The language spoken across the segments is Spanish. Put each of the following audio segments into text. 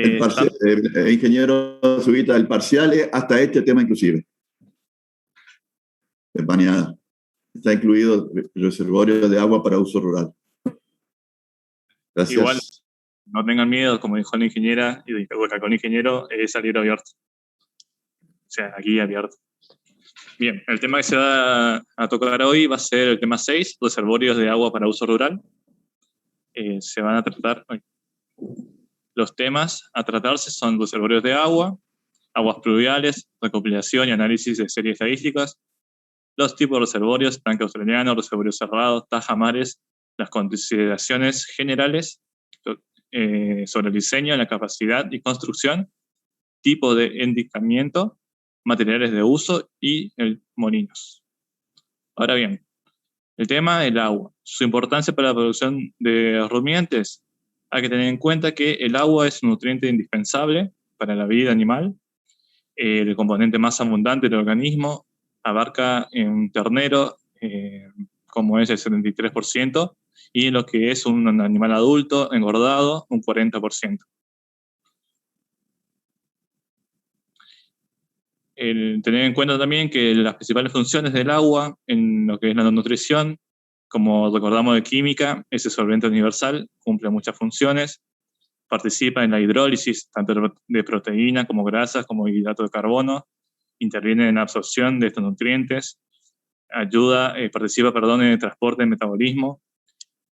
Tanto, Ingeniero Zubita, el parcial es hasta este tema inclusive, es baneada. Está incluido reservorios de agua para uso rural. Gracias. igual, no tengan miedo, como dijo la ingeniera, y con el ingeniero, es salir abierto. O sea, aquí abierto. Bien, el tema que se va a tocar hoy va a ser el tema 6, reservorios de agua para uso rural. Se van a tratar... Los temas a tratarse son reservorios de agua, aguas pluviales, recopilación y análisis de series estadísticas, los tipos de reservorios, tanque australiano, reservorios cerrados, tajamares, las consideraciones generales sobre el diseño, la capacidad y construcción, tipo de endicamiento, materiales de uso y molinos. Ahora bien, el tema del agua, su importancia para la producción de rumiantes. Hay que tener en cuenta que el agua es un nutriente indispensable para la vida animal, el componente más abundante del organismo, abarca en un ternero, como es el 73%, y en lo que es un animal adulto engordado, un 40%. Tener en cuenta también que las principales funciones del agua en lo que es la nutrición, como recordamos de química, ese solvente universal cumple muchas funciones, participa en la hidrólisis tanto de proteínas como grasas como hidrato de carbono, interviene en la absorción de estos nutrientes, participa en el transporte y metabolismo,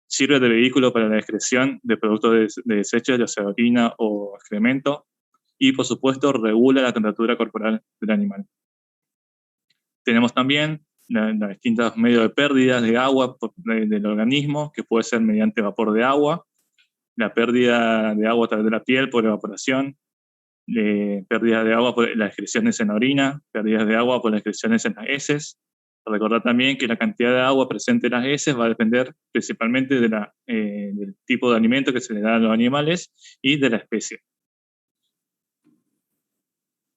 sirve de vehículo para la excreción de productos de desechos, ya sea orina o excremento, y por supuesto regula la temperatura corporal del animal. Tenemos también los distintos medios de pérdidas de agua del organismo, que puede ser mediante vapor de agua, la pérdida de agua a través de la piel por evaporación, pérdidas de agua por las excreciones en la orina, pérdidas de agua por las excreciones en las heces. Recordar también que la cantidad de agua presente en las heces va a depender principalmente del tipo de alimento que se le da a los animales y de la especie.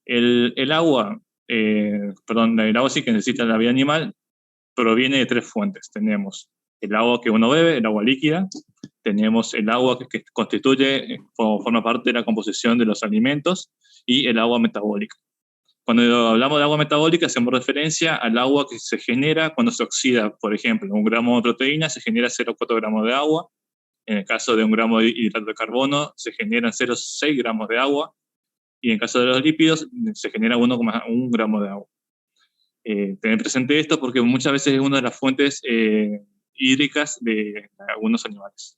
El agua sí que necesita la vida animal proviene de 3 fuentes. Tenemos el agua que uno bebe, el agua líquida, tenemos el agua que forma parte de la composición de los alimentos, y el agua metabólica. Cuando hablamos de agua metabólica hacemos referencia al agua que se genera cuando se oxida. Por ejemplo, 1 gramo de proteína se genera 0,4 gramos de agua. En el caso de 1 gramo de hidrato de carbono se generan 0,6 gramos de agua. Y en el caso de los lípidos se genera 1,1 gramo de agua. Tener presente esto porque muchas veces es una de las fuentes hídricas de algunos animales.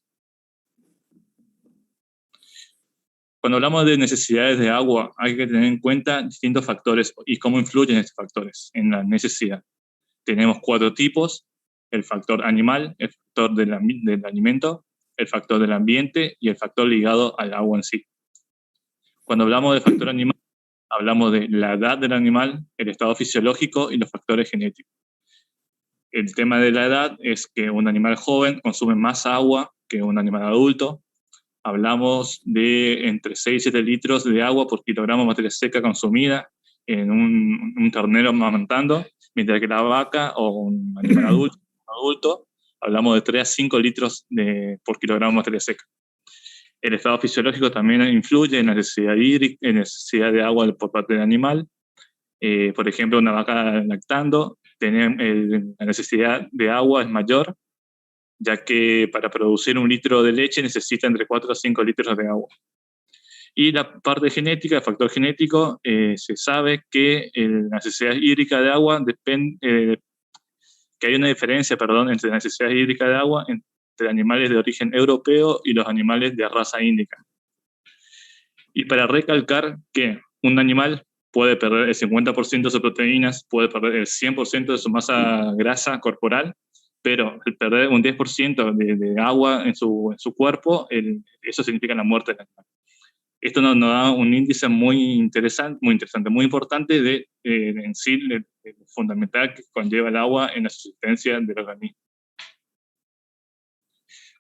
Cuando hablamos de necesidades de agua, hay que tener en cuenta distintos factores y cómo influyen estos factores en la necesidad. Tenemos 4 tipos: el factor animal, el factor del alimento, el factor del ambiente y el factor ligado al agua en sí. Cuando hablamos de factor animal, hablamos de la edad del animal, el estado fisiológico y los factores genéticos. El tema de la edad es que un animal joven consume más agua que un animal adulto. Hablamos de entre 6 y 7 litros de agua por kilogramo de materia seca consumida en un ternero amamantando, mientras que la vaca o un animal adulto hablamos de 3 a 5 litros por kilogramo de materia seca. El estado fisiológico también influye en la necesidad hídrica, en necesidad de agua por parte del animal. Por ejemplo, una vaca lactando, la necesidad de agua es mayor, ya que para producir 1 litro de leche necesita entre 4 a 5 litros de agua. Y la parte genética, el factor genético, se sabe que la necesidad hídrica de agua que hay una diferencia, entre la necesidad hídrica de agua entre animales de origen europeo y los animales de raza índica. Y para recalcar que un animal puede perder el 50% de sus proteínas, puede perder el 100% de su masa grasa corporal, pero el perder un 10% de agua en su cuerpo, eso significa la muerte del animal. Esto nos da un índice muy interesante, muy importante de fundamental que conlleva el agua en la subsistencia del organismo.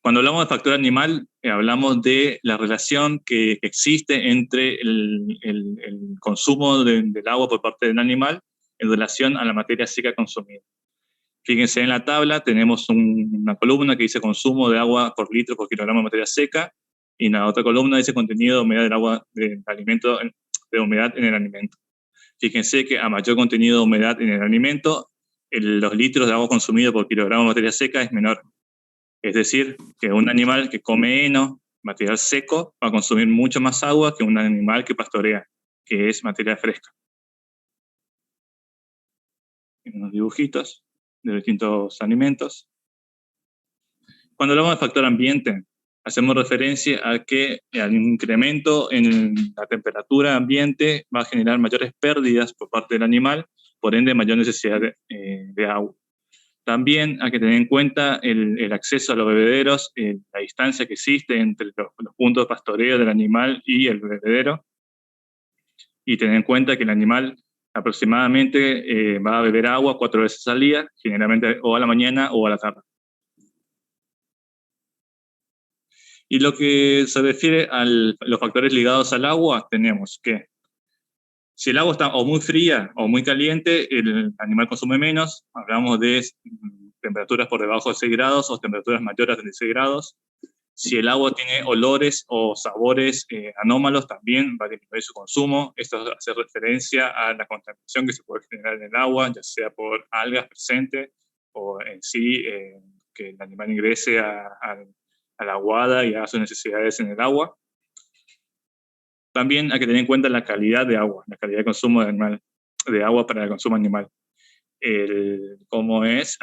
Cuando hablamos de factor animal, hablamos de la relación que existe entre el consumo del agua por parte del animal en relación a la materia seca consumida. Fíjense en la tabla, tenemos una columna que dice consumo de agua por litro por kilogramo de materia seca, Y en la otra columna dice contenido de humedad del agua del alimento, de humedad en el alimento. Fíjense que a mayor contenido de humedad en el alimento, los litros de agua consumidos por kilogramo de materia seca es menor. Es decir, que un animal que come heno, material seco, va a consumir mucho más agua que un animal que pastorea, que es materia fresca. En unos dibujitos de distintos alimentos. Cuando hablamos de factor ambiente, hacemos referencia a que el incremento en la temperatura ambiente va a generar mayores pérdidas por parte del animal, por ende mayor necesidad de agua. También hay que tener en cuenta el acceso a los bebederos, la distancia que existe entre los puntos de pastoreo del animal y el bebedero, y tener en cuenta que el animal aproximadamente va a beber agua 4 veces al día, generalmente o a la mañana o a la tarde. Y lo que se refiere a los factores ligados al agua, tenemos que si el agua está o muy fría o muy caliente, el animal consume menos. Hablamos de temperaturas por debajo de 6 grados o temperaturas mayores de 16 grados. Si el agua tiene olores o sabores anómalos, también va a disminuir su consumo. Esto hace referencia a la contaminación que se puede generar en el agua, ya sea por algas presentes o en sí que el animal ingrese a la aguada y haga sus necesidades en el agua. También hay que tener en cuenta la calidad de agua, la calidad de consumo de agua para el consumo animal. Cómo es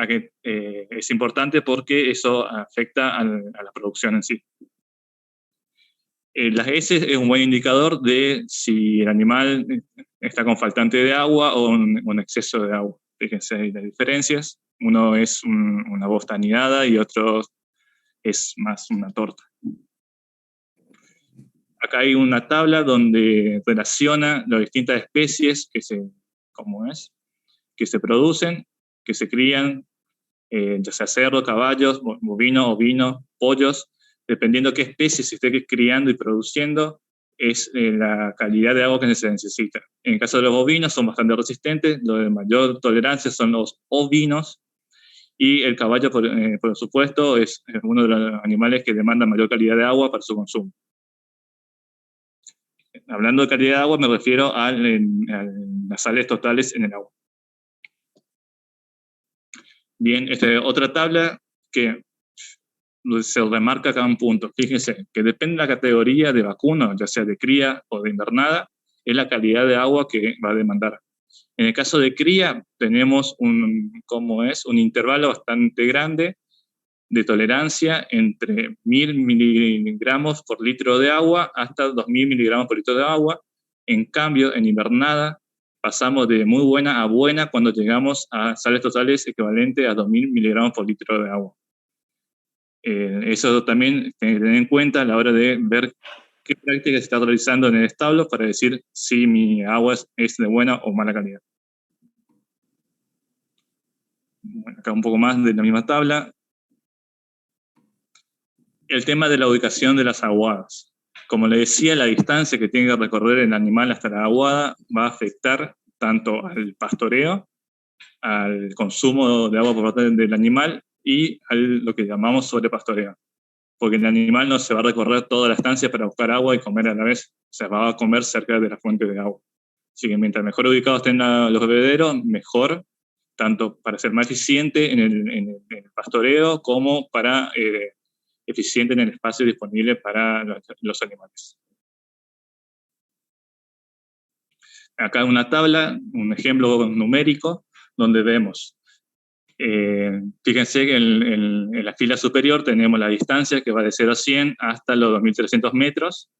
importante porque eso afecta a la producción en sí. Las heces es un buen indicador de si el animal está con faltante de agua o un exceso de agua. Fíjense las diferencias. Uno es una bosta anidada y otro es más una torta. Acá hay una tabla donde relaciona las distintas especies que se producen, que se crían, ya sea cerdo, caballos, bovino, ovino, pollos, dependiendo qué especie se esté criando y produciendo, es la calidad de agua que se necesita. En el caso de los bovinos son bastante resistentes, los de mayor tolerancia son los ovinos, y el caballo, por supuesto, es uno de los animales que demanda mayor calidad de agua para su consumo. Hablando de calidad de agua, me refiero a las sales totales en el agua. Bien, esta es otra tabla que se remarca cada un punto. Fíjense que depende de la categoría de vacuno, ya sea de cría o de invernada, es la calidad de agua que va a demandar. En el caso de cría, tenemos un intervalo bastante grande de tolerancia entre 1000 miligramos por litro de agua hasta 2000 miligramos por litro de agua. En cambio, en invernada, pasamos de muy buena a buena cuando llegamos a sales totales equivalentes a 2000 miligramos por litro de agua. Eso también tiene que tener en cuenta a la hora de ver qué práctica se está realizando en el establo para decir si mi agua es de buena o mala calidad. Bueno, acá un poco más de la misma tabla. El tema de la ubicación de las aguadas. Como le decía, la distancia que tiene que recorrer el animal hasta la aguada va a afectar tanto al pastoreo, al consumo de agua por parte del animal y a lo que llamamos sobrepastoreo. Porque el animal no se va a recorrer toda la estancia para buscar agua y comer a la vez, se va a comer cerca de la fuente de agua. Así que mientras mejor ubicados estén los bebederos, mejor, tanto para ser más eficiente en el pastoreo como para eficiente en el espacio disponible para los animales. Acá hay una tabla, un ejemplo numérico, donde vemos, fíjense que en la fila superior tenemos la distancia que va de 0 a 100 hasta los 2300 metros.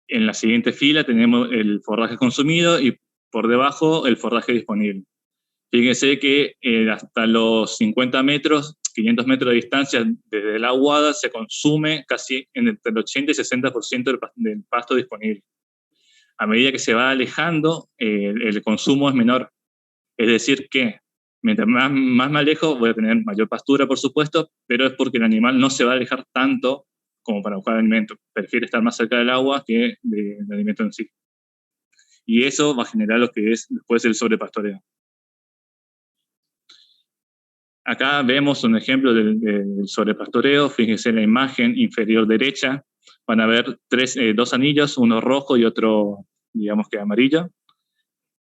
En la siguiente fila tenemos el forraje consumido y por debajo el forraje disponible. Fíjense que hasta los 50 metros, 500 metros de distancia desde la aguada se consume casi entre el 80 y 60% del pasto disponible. A medida que se va alejando, el consumo es menor. Es decir que mientras más me alejo voy a tener mayor pastura, por supuesto, pero es porque el animal no se va a alejar tanto como para buscar alimento. Prefiere estar más cerca del agua que del alimento en sí. Y eso va a generar lo que es después el sobrepastoreo. Acá vemos un ejemplo del sobrepastoreo. Fíjense en la imagen inferior derecha. van a ver dos anillos, uno rojo y otro, digamos que amarillo.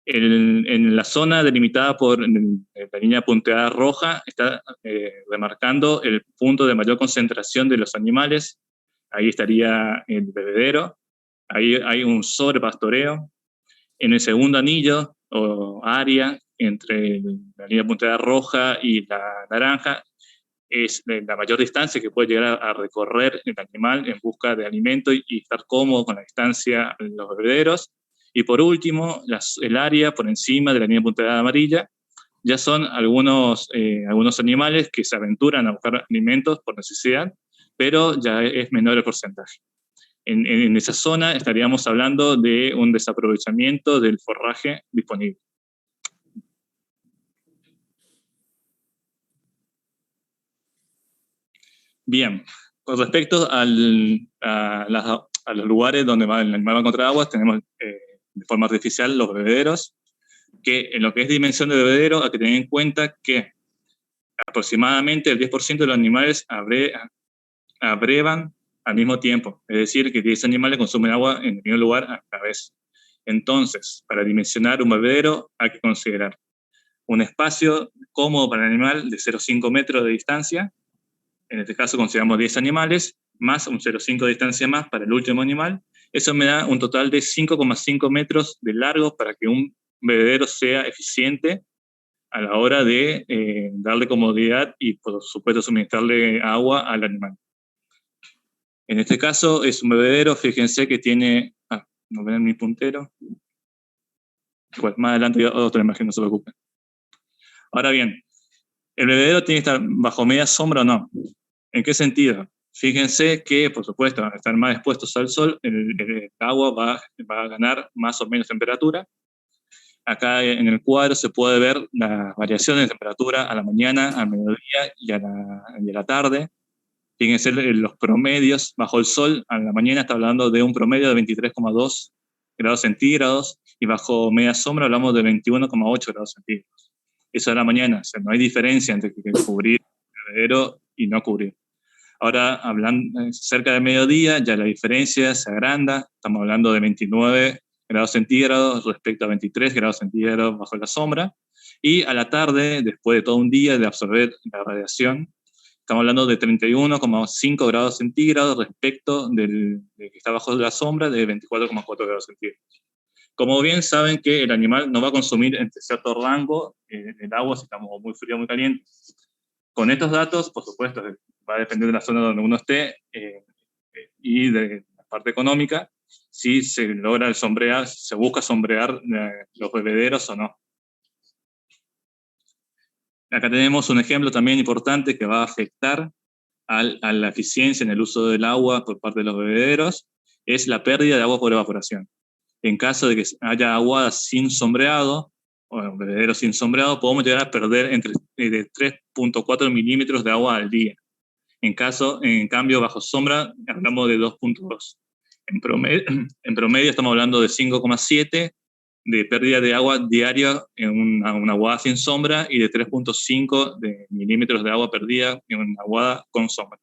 En la zona delimitada por la línea punteada roja está remarcando el punto de mayor concentración de los animales. Ahí estaría el bebedero. Ahí hay un sobrepastoreo. En el segundo anillo o área entre la línea punteada roja y la naranja es la mayor distancia que puede llegar a recorrer el animal en busca de alimento y estar cómodo con la distancia en los bebederos. Y por último, el área por encima de la línea punteada amarilla ya son algunos animales que se aventuran a buscar alimentos por necesidad, pero ya es menor el porcentaje. En esa zona estaríamos hablando de un desaprovechamiento del forraje disponible. Bien, con respecto a los lugares donde el animal va a encontrar agua, tenemos de forma artificial los bebederos, que en lo que es dimensión de bebedero hay que tener en cuenta que aproximadamente el 10% de los animales abrevan al mismo tiempo, es decir, que 10 animales consumen agua en el mismo lugar a la vez. Entonces, para dimensionar un bebedero hay que considerar un espacio cómodo para el animal de 0,5 metros de distancia. En este caso consideramos 10 animales, más un 0,5 de distancia más para el último animal. Eso me da un total de 5,5 metros de largo para que un bebedero sea eficiente a la hora de darle comodidad y, por supuesto, suministrarle agua al animal. En este caso es un bebedero, fíjense que tiene... no ven mi puntero. Pues más adelante otra imagen, no se preocupen. Ahora bien, ¿el bebedero tiene que estar bajo media sombra o no? ¿En qué sentido? Fíjense que, por supuesto, al estar más expuestos al sol, el agua va a ganar más o menos temperatura. Acá en el cuadro se puede ver las variaciones de temperatura a la mañana, al mediodía y a la tarde. Fíjense los promedios bajo el sol. A la mañana está hablando de un promedio de 23,2 grados centígrados y bajo media sombra hablamos de 21,8 grados centígrados. Eso a la mañana. O sea, no hay diferencia entre cubrir el bebedero y no cubrir. Ahora, hablando cerca del mediodía, ya la diferencia se agranda. Estamos hablando de 29 grados centígrados respecto a 23 grados centígrados bajo la sombra. Y a la tarde, después de todo un día de absorber la radiación, estamos hablando de 31,5 grados centígrados respecto de que está bajo la sombra de 24,4 grados centígrados. Como bien saben que el animal no va a consumir entre cierto rango el agua si estamos muy frío o muy caliente. Con estos datos, por supuesto, va a depender de la zona donde uno esté y de la parte económica, si se logra se busca sombrear los bebederos o no. Acá tenemos un ejemplo también importante que va a afectar a la eficiencia en el uso del agua por parte de los bebederos, es la pérdida de agua por evaporación. En caso de que haya agua sin sombreado, o bebedero sin sombreado, podemos llegar a perder entre de 3,4 milímetros de agua al día. En cambio, bajo sombra, hablamos de 2,2. En promedio estamos hablando de 5,7 de pérdida de agua diaria en una aguada sin sombra y de 3,5 de milímetros de agua perdida en una aguada con sombra.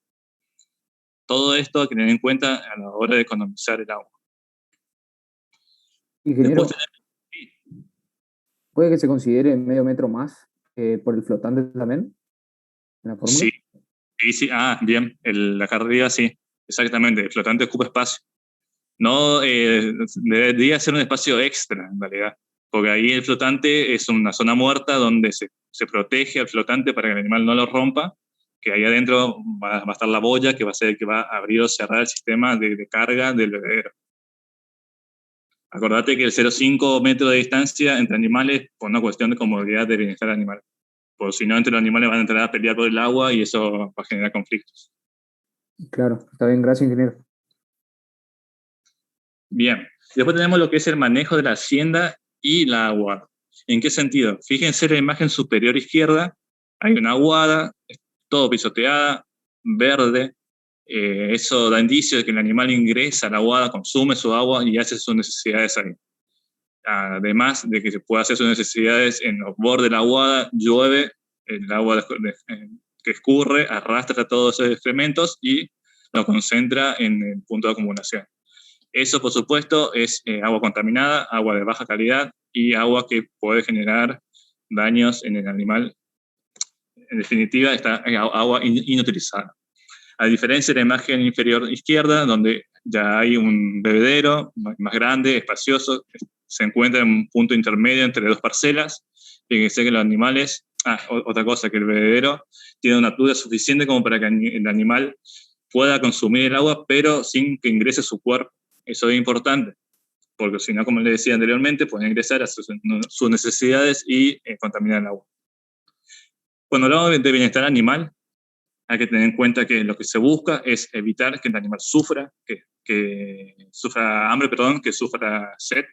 Todo esto hay que tener en cuenta a la hora de economizar el agua. Ingeniero, ¿puede que se considere medio metro más por el flotante también? ¿En la fórmula? Sí. Bien. La carrera sí. Exactamente. El flotante ocupa espacio. No debería ser un espacio extra, en realidad. Porque ahí el flotante es una zona muerta donde se protege al flotante para que el animal no lo rompa, que ahí adentro va a estar la boya que va a ser el que va a abrir o cerrar el sistema de carga del bebedero. Acordate que el 0,5 metro de distancia entre animales por una cuestión de comodidad del bienestar animal. Porque si no, entre los animales van a entrar a pelear por el agua y eso va a generar conflictos. Claro, está bien, gracias, ingeniero. Bien, después tenemos lo que es el manejo de la hacienda y la aguada. ¿En qué sentido? Fíjense en la imagen superior izquierda, hay una aguada, todo pisoteada, verde. Eso da indicio de que el animal ingresa a la aguada, consume su agua y hace sus necesidades ahí. Además de que se puede hacer sus necesidades en los bordes de la aguada, llueve, el agua que escurre arrastra todos esos excrementos y lo concentra en el punto de acumulación. Eso, por supuesto, es agua contaminada, agua de baja calidad y agua que puede generar daños en el animal. En definitiva, está agua inutilizada. A diferencia de la imagen inferior izquierda, donde ya hay un bebedero más grande, espacioso, se encuentra en un punto intermedio entre dos parcelas. Fíjense que los animales, otra cosa, que el bebedero tiene una altura suficiente como para que el animal pueda consumir el agua, pero sin que ingrese su cuerpo. Eso es importante, porque si no, como les decía anteriormente, pueden ingresar a sus necesidades y contaminar el agua. Cuando hablamos de bienestar animal, hay que tener en cuenta que lo que se busca es evitar que el animal sufra, que sufra hambre, que sufra sed,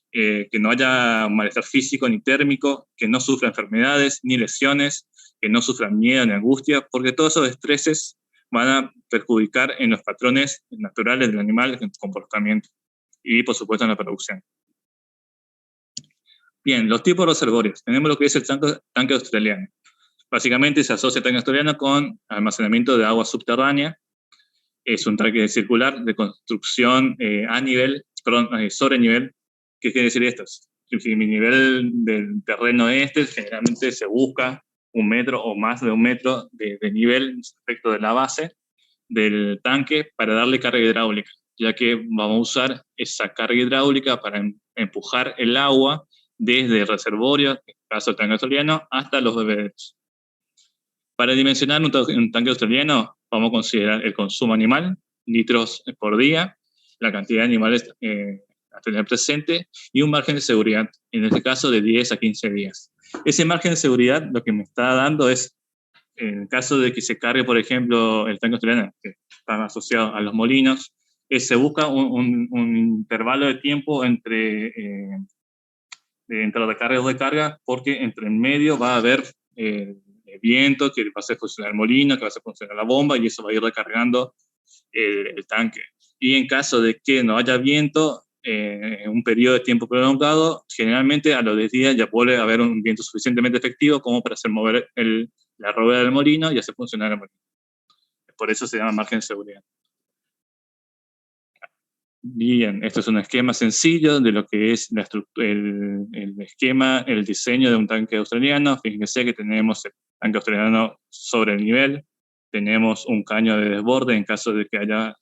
que no haya malestar físico ni térmico, que no sufra enfermedades ni lesiones, que no sufra miedo ni angustia, porque todos esos estreses van a perjudicar en los patrones naturales del animal, en su comportamiento y, por supuesto, en la producción. Bien, los tipos de reservorios. Tenemos lo que es el tanque australiano. Básicamente se asocia el tanque australiano con almacenamiento de agua subterránea. Es un tanque circular de construcción sobre nivel. ¿Qué quiere decir esto? Si mi nivel del terreno generalmente se busca 1 metro o más de 1 metro de nivel respecto de la base del tanque para darle carga hidráulica, ya que vamos a usar esa carga hidráulica para empujar el agua desde el reservorio, en el caso del tanque australiano, hasta los bebederos. Para dimensionar un tanque australiano, vamos a considerar el consumo animal, litros por día, la cantidad de animales a tener presente y un margen de seguridad, en este caso de 10 a 15 días. Ese margen de seguridad lo que me está dando es, en el caso de que se cargue, por ejemplo, el tanque australiano, que está asociado a los molinos, se busca un intervalo de tiempo entre la recarga y descarga, porque entre en medio va a haber viento que va a hacer funcionar el molino, que va a hacer funcionar la bomba, y eso va a ir recargando el tanque. Y en caso de que no haya viento, en un periodo de tiempo prolongado, generalmente a los 10 días ya puede haber un viento suficientemente efectivo como para hacer mover la rueda del molino y hacer funcionar el molino. Por eso se llama margen de seguridad. Bien, esto es un esquema sencillo de lo que es el esquema, el diseño de un tanque australiano. Fíjense que tenemos el tanque australiano sobre el nivel, tenemos un caño de desborde en caso de que haya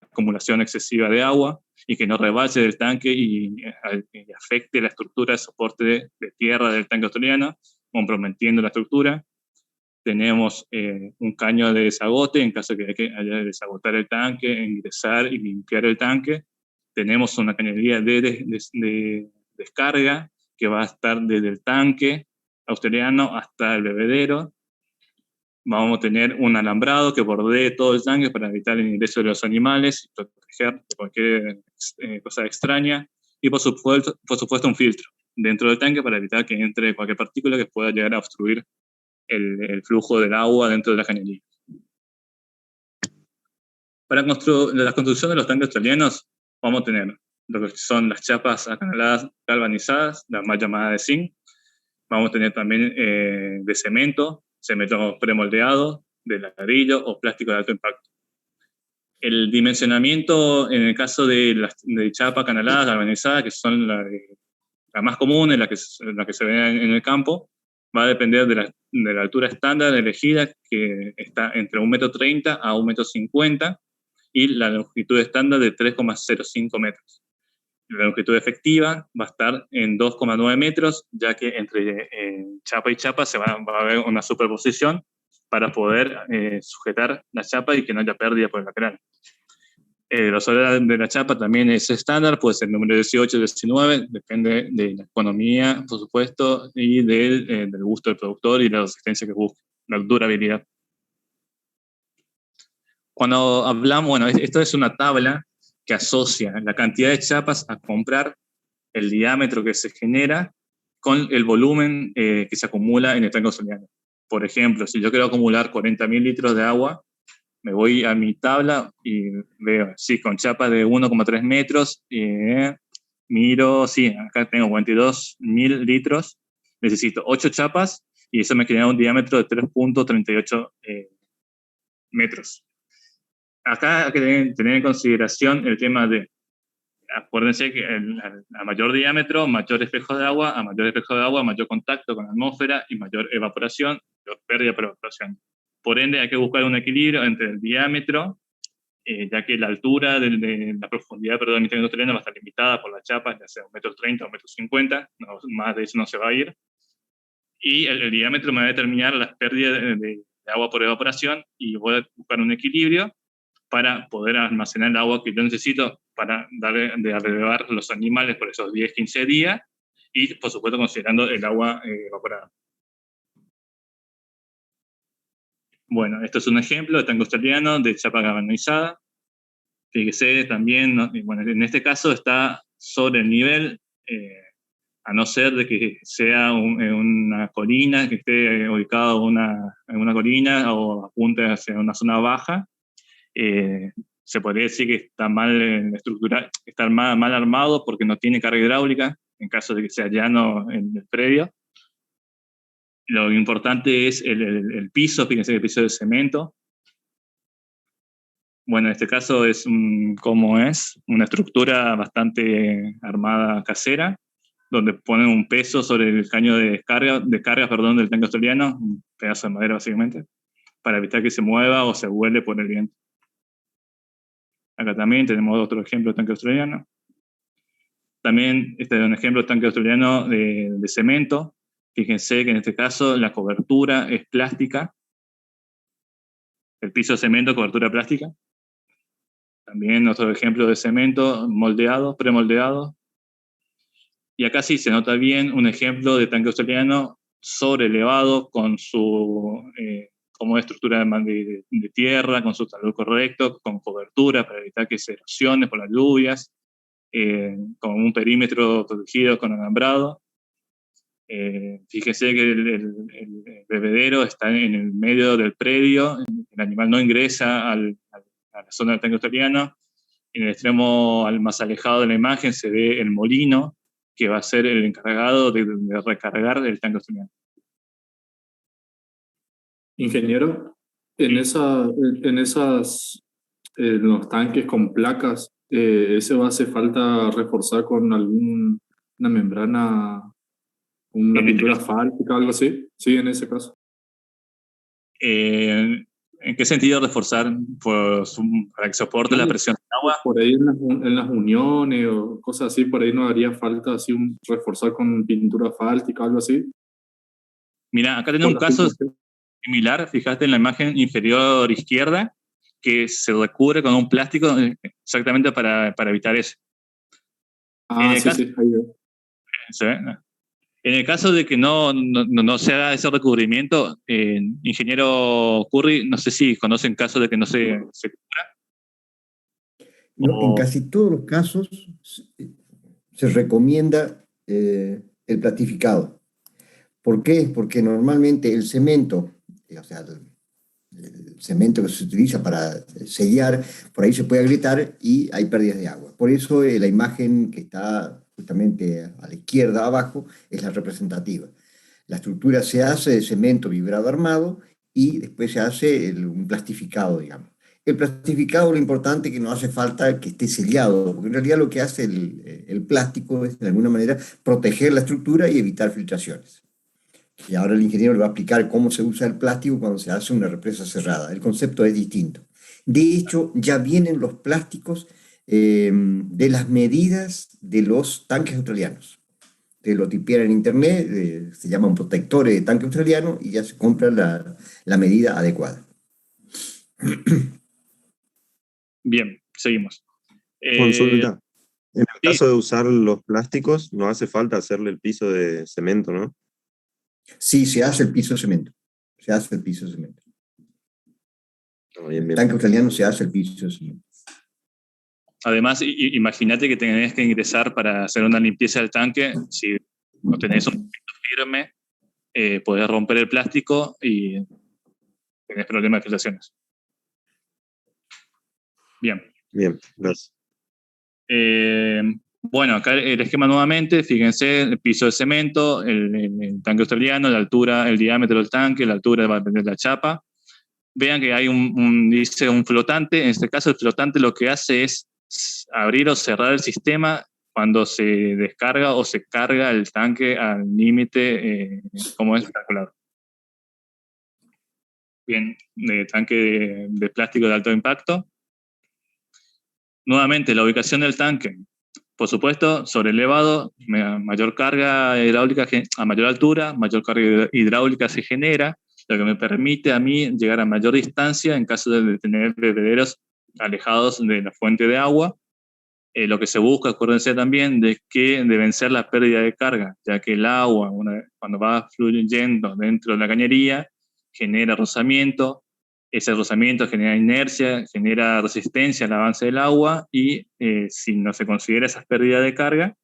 acumulación excesiva de agua y que no rebalse del tanque y afecte la estructura de soporte de tierra del tanque australiano, comprometiendo la estructura. Tenemos un caño de desagote en caso de que haya que desagotar el tanque, ingresar y limpiar el tanque. Tenemos una cañería de descarga que va a estar desde el tanque australiano hasta el bebedero. Vamos a tener un alambrado que bordee todo el tanque para evitar el ingreso de los animales y proteger de cualquier cosa extraña. Y por supuesto un filtro dentro del tanque para evitar que entre cualquier partícula que pueda llegar a obstruir el flujo del agua dentro de la cañería. Para la construcción de los tanques australianos vamos a tener lo que son las chapas acanaladas galvanizadas, la mal llamada de zinc. Vamos a tener también de cemento premoldeado, de ladrillo o plástico de alto impacto. El dimensionamiento, en el caso de chapa acanalada galvanizada, que son la más común, la que se ve en el campo, va a depender de la altura estándar elegida, que está entre 1,30 m a 1,50 m, y la longitud estándar de 3,05 metros. La longitud efectiva va a estar en 2,9 metros, ya que entre chapa y chapa va a haber una superposición para poder sujetar la chapa y que no haya pérdida por el lateral. El grosor de la chapa también es estándar, puede ser número 18 o 19, depende de la economía, por supuesto, y del gusto del productor y la resistencia que busque, la durabilidad. Cuando hablamos, esto es una tabla que asocia la cantidad de chapas a comprar, el diámetro que se genera, con el volumen que se acumula en el tanque australiano. Por ejemplo, si yo quiero acumular 40.000 litros de agua, me voy a mi tabla y veo, sí, con chapa de 1,3 metros, miro, sí, acá tengo 42.000 litros, necesito 8 chapas y eso me genera un diámetro de 3,38 metros. Acá hay que tener en consideración el tema de, acuérdense que a mayor diámetro, mayor espejo de agua, a mayor espejo de agua, mayor contacto con la atmósfera y mayor evaporación, pérdida por evaporación. Por ende, hay que buscar un equilibrio entre el diámetro, ya que la altura de la profundidad del tanque australiano va a estar limitada por la chapa, ya sea 1,30 m o 1,50 m, no, más de eso no se va a ir. Y el diámetro me va a determinar las pérdidas de agua por evaporación, y voy a buscar un equilibrio para poder almacenar el agua que yo necesito para darle de relevar los animales por esos 10-15 días, y por supuesto considerando el agua evaporada. Bueno, esto es un ejemplo de tanque australiano de chapa galvanizada. Fíjese también, ¿no? Bueno, en este caso está sobre el nivel, a no ser de que sea una colina, que esté ubicado en una colina o apunte hacia una zona baja. Se podría decir que está mal estructurado, está mal armado porque no tiene carga hidráulica, en caso de que sea llano en el predio. Lo importante es el piso, fíjense, el piso de cemento. Bueno, en este caso es una estructura bastante armada casera, donde ponen un peso sobre el caño de carga del tanque australiano, un pedazo de madera básicamente, para evitar que se mueva o se vuele por el viento. Acá también tenemos otro ejemplo de tanque australiano. También este es un ejemplo de tanque australiano de cemento. Fíjense que en este caso la cobertura es plástica. El piso de cemento, cobertura plástica. También otro ejemplo de cemento moldeado, premoldeado. Y acá sí se nota bien un ejemplo de tanque australiano sobrelevado con su como estructura de tierra, con su talud correcto, con cobertura para evitar que se erosione por las lluvias, con un perímetro protegido con alambrado. Fíjese que el bebedero está en el medio del predio, el animal no ingresa a la zona del tanque australiano. En el extremo más alejado de la imagen se ve el molino, que va a ser el encargado de recargar el tanque australiano. Ingeniero, en los tanques con placas, ¿ese hace falta reforzar con alguna membrana, una pintura asfáltica, algo así? Sí, en ese caso. ¿En qué sentido reforzar? Pues, para que soporte la presión del agua. Por ahí en las uniones o cosas así, por ahí no haría falta así reforzar con pintura asfáltica, algo así. Mira, acá tenemos un caso similar, fíjate en la imagen inferior izquierda, que se recubre con un plástico exactamente para evitar eso. Sí, ahí veo. ¿Se ve? En el caso de que no se haga ese recubrimiento, ingeniero Curry, no sé si conocen casos de que no se cubra. No, en casi todos los casos se recomienda el plastificado. ¿Por qué? Porque normalmente el cemento, o sea, el cemento que se utiliza para sellar, por ahí se puede agrietar y hay pérdidas de agua. Por eso la imagen que está justamente a la izquierda abajo es la representativa. La estructura se hace de cemento vibrado armado y después se hace un plastificado, digamos. El plastificado, lo importante es que no hace falta que esté sellado, porque en realidad lo que hace el plástico es de alguna manera proteger la estructura y evitar filtraciones. Y ahora el ingeniero le va a explicar cómo se usa el plástico cuando se hace una represa cerrada. El concepto es distinto. De hecho, ya vienen los plásticos de las medidas de los tanques australianos. Te lo tipean en internet, se llaman protectores de tanque australiano y ya se compra la medida adecuada. Bien, seguimos. Consulta. En el caso de usar los plásticos, no hace falta hacerle el piso de cemento, ¿no? Sí, se hace el piso de cemento. Se hace el piso de cemento. Bien, bien. El tanque australiano se hace el piso de cemento. Además, imagínate que tenés que ingresar para hacer una limpieza del tanque. Si no tenés un punto firme, podés romper el plástico y tenés problemas de filtraciones. Bien. Bien, gracias. Bueno, acá el esquema nuevamente, fíjense, el piso de cemento, el tanque australiano, la altura, el diámetro del tanque, la altura va a depender de la chapa. vean que hay dice un flotante. En este caso, el flotante lo que hace es abrir o cerrar el sistema cuando se descarga o se carga el tanque al límite, como es calculado. Bien, tanque de plástico de alto impacto. Nuevamente, la ubicación del tanque. Por supuesto, sobre elevado, mayor carga hidráulica a mayor altura, mayor carga hidráulica se genera, lo que me permite a mí llegar a mayor distancia en caso de tener bebederos alejados de la fuente de agua. Lo que se busca, acuérdense también, de que deben ser la pérdida de carga, ya que el agua, cuando va fluyendo dentro de la cañería, genera rozamiento. Ese rozamiento genera inercia, genera resistencia al avance del agua y si no se considera esas pérdidas de carga,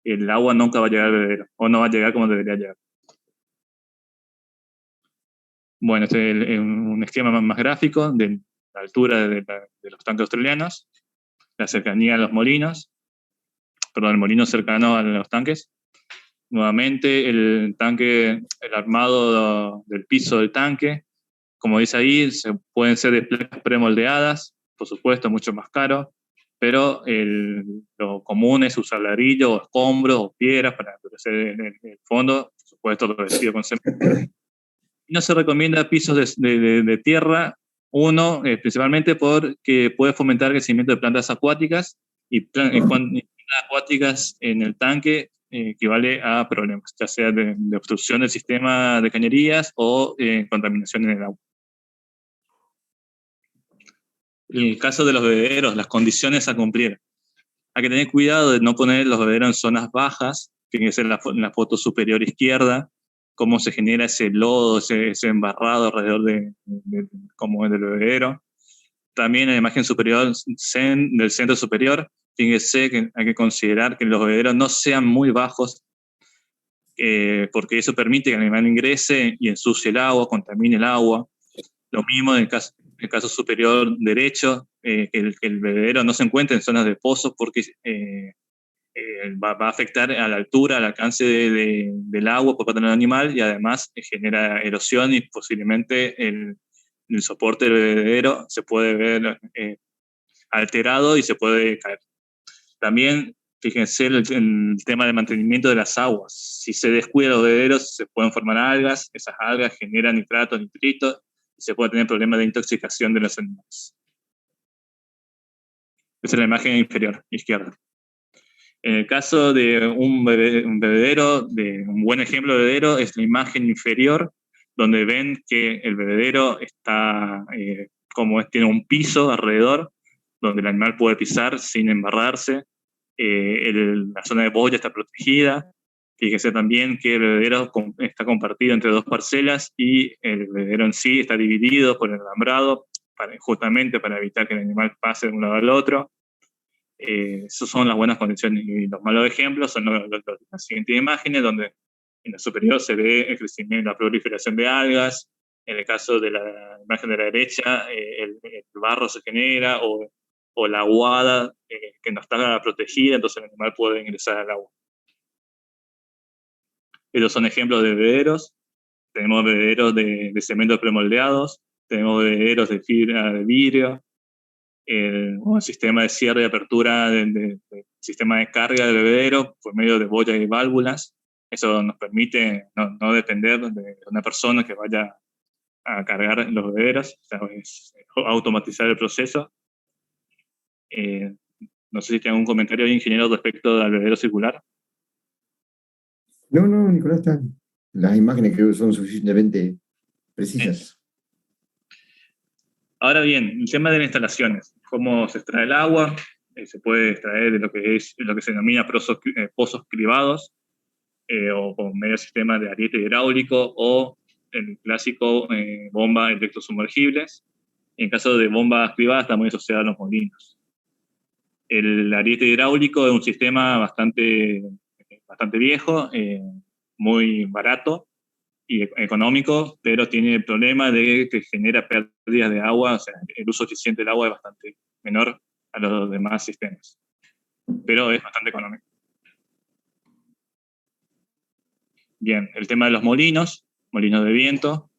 el agua nunca va a llegar al bebedero o no va a llegar como debería llegar. Bueno, este es un esquema más gráfico de la altura de los tanques australianos, la cercanía a los molinos, perdón, el molino cercano a los tanques. Nuevamente el armado del piso del tanque. Como dice ahí, pueden ser de placas premoldeadas, por supuesto, mucho más caro, pero lo común es usar ladrillo, o escombros, o piedras para endurecer el fondo, por supuesto, revestido con cemento. Y no se recomienda pisos de tierra, principalmente porque puede fomentar el crecimiento de plantas acuáticas, y plantas acuáticas en el tanque equivale a problemas, ya sea de obstrucción del sistema de cañerías o contaminación en el agua. En el caso de los bebederos, las condiciones a cumplir. Hay que tener cuidado de no poner los bebederos en zonas bajas, tiene que ser en la foto superior izquierda, cómo se genera ese lodo, ese embarrado alrededor como es del bebedero. También en la imagen superior del centro superior, fíjense que hay que considerar que los bebederos no sean muy bajos, porque eso permite que el animal ingrese y ensucie el agua, contamine el agua. Lo mismo en el caso superior derecho, que el bebedero no se encuentre en zonas de pozos porque va a afectar a la altura, al alcance del agua por parte del animal, y además genera erosión y posiblemente el soporte del bebedero se puede ver alterado y se puede caer. También fíjense el tema del mantenimiento de las aguas. Si se descuida los bebederos, se pueden formar algas, esas algas generan nitratos, nitritos, y se puede tener problemas de intoxicación de los animales. Esa es la imagen inferior, izquierda. En el caso de un bebedero, un buen ejemplo de bebedero es la imagen inferior, donde ven que el bebedero está, tiene un piso alrededor, donde el animal puede pisar sin embarrarse. La zona de boya está protegida. Fíjese también que el bebedero está compartido entre dos parcelas y el bebedero en sí está dividido por el alambrado, justamente para evitar que el animal pase de un lado al otro. Esas son las buenas condiciones. Y los malos ejemplos son las siguientes imágenes, donde en la superior se ve el crecimiento, la proliferación de algas. En el caso de la imagen de la derecha, el barro se genera, o la aguada que no está protegida, entonces el animal puede ingresar al agua. Estos son ejemplos de bebederos. Tenemos bebederos de cemento premoldeados, tenemos bebederos de fibra de vidrio, un sistema de cierre y apertura del sistema de carga del bebedero por medio de boyas y válvulas. Eso nos permite no depender de una persona que vaya a cargar los bebederos, o sea, es automatizar el proceso. No sé si tiene algún comentario, ingeniero, respecto al bebedero circular. No, Nicolás, las imágenes creo que son suficientemente precisas. Ahora bien, el tema de las instalaciones, cómo se extrae el agua, se puede extraer de lo que se denomina pozos cribados, o con medio sistema de ariete hidráulico, o el clásico bomba electrosumergibles. En caso de bombas cribadas está muy asociado a los molinos. El ariete hidráulico es un sistema bastante viejo, muy barato y económico, pero tiene el problema de que genera pérdidas de agua, o sea, el uso eficiente del agua es bastante menor a los demás sistemas, pero es bastante económico. Bien, el tema de los molinos de viento.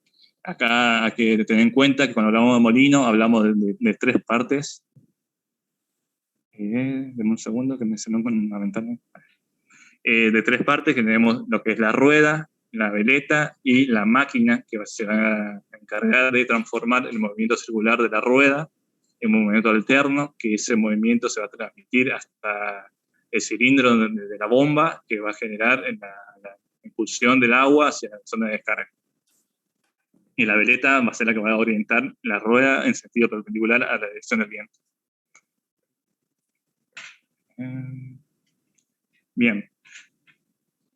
Acá hay que tener en cuenta que cuando hablamos de molino, hablamos de 3 partes. Deme un segundo que me sonó con una ventana. De 3 partes, que tenemos lo que es la rueda, la veleta y la máquina, que se va a encargar de transformar el movimiento circular de la rueda en un movimiento alterno, que ese movimiento se va a transmitir hasta el cilindro de la bomba, que va a generar la impulsión del agua hacia la zona de descarga. Y la veleta va a ser la que va a orientar la rueda en sentido perpendicular a la dirección del viento. Bien.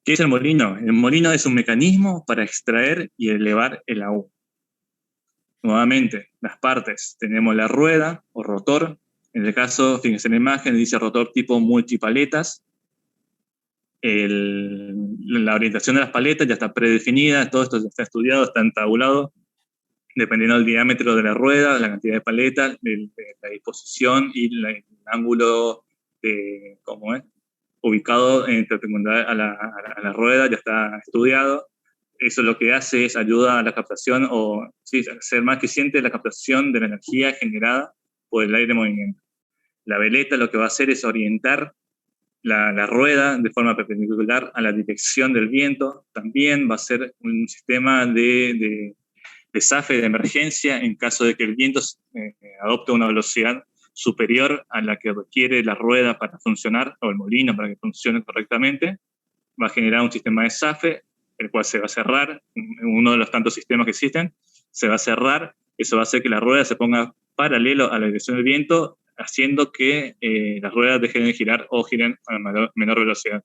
¿Qué es el molino? El molino es un mecanismo para extraer y elevar el agua. Nuevamente, las partes. Tenemos la rueda o rotor. En el caso, fíjense en la imagen, dice rotor tipo multipaletas. La orientación de las paletas ya está predefinida, todo esto ya está estudiado, está entabulado, dependiendo del diámetro de la rueda, la cantidad de paletas, la disposición y el ángulo ¿cómo es? Ubicado en perpendicular a la rueda, ya está estudiado. Eso lo que hace es ayuda a la captación, o sí, ser más eficiente la captación de la energía generada por el aire en movimiento. La veleta lo que va a hacer es orientar la rueda de forma perpendicular a la dirección del viento. También va a ser un sistema de zafe de emergencia en caso de que el viento adopte una velocidad superior a la que requiere la rueda para funcionar, o el molino para que funcione correctamente. Va a generar un sistema de zafe, el cual se va a cerrar, uno de los tantos sistemas que existen, se va a cerrar, eso va a hacer que la rueda se ponga paralelo a la dirección del viento, haciendo que las ruedas dejen de girar o giren a menor velocidad.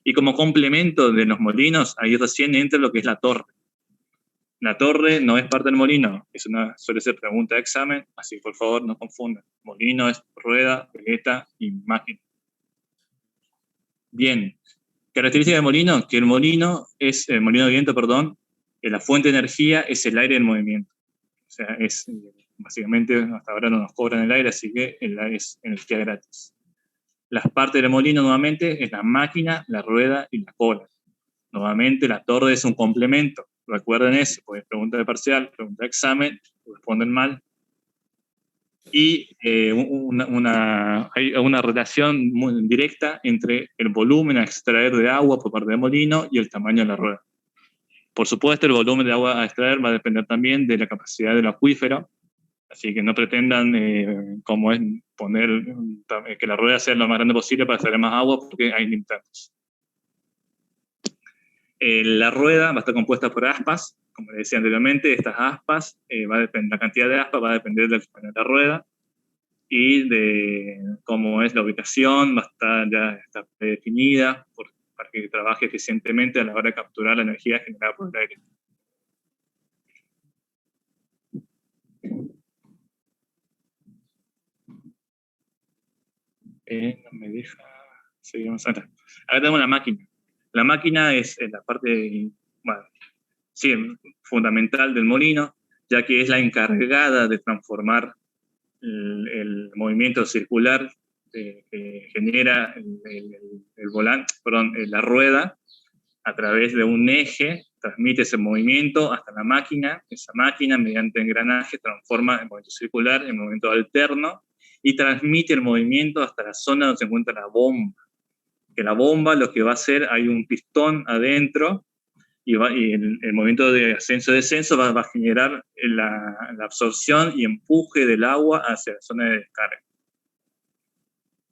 Y como complemento de los molinos, ahí recién entra lo que es la torre. La torre no es parte del molino, suele ser pregunta de examen, así que por favor no confundan. Molino es rueda, veleta y máquina. Bien, característica del molino, que el molino de viento, perdón, la fuente de energía es el aire en movimiento. O sea, básicamente hasta ahora no nos cobran el aire, así que el aire es energía gratis. Las partes del molino nuevamente es la máquina, la rueda y la cola. Nuevamente la torre es un complemento. Recuerden eso, pues pregunta de parcial, pregunta de examen, responden mal. Y hay una relación muy directa entre el volumen a extraer de agua por parte del molino y el tamaño de la rueda. Por supuesto, el volumen de agua a extraer va a depender también de la capacidad del acuífero, así que no pretendan como es poner que la rueda sea lo más grande posible para extraer más agua, porque hay limitantes. La rueda va a estar compuesta por aspas, como les decía anteriormente. Estas aspas, la cantidad de aspas va a depender del tamaño de la rueda y de cómo es la ubicación, ya está predefinida para que trabaje eficientemente a la hora de capturar la energía generada por el aire. No me deja... Seguimos acá. Acá tenemos la máquina. La máquina es la parte fundamental del molino, ya que es la encargada de transformar el movimiento circular que genera la rueda a través de un eje, transmite ese movimiento hasta la máquina. Esa máquina, mediante engranaje, transforma el movimiento circular en movimiento alterno y transmite el movimiento hasta la zona donde se encuentra la bomba. Que la bomba lo que va a hacer, hay un pistón adentro, y el movimiento de ascenso-descenso va a generar la absorción y empuje del agua hacia la zona de descarga.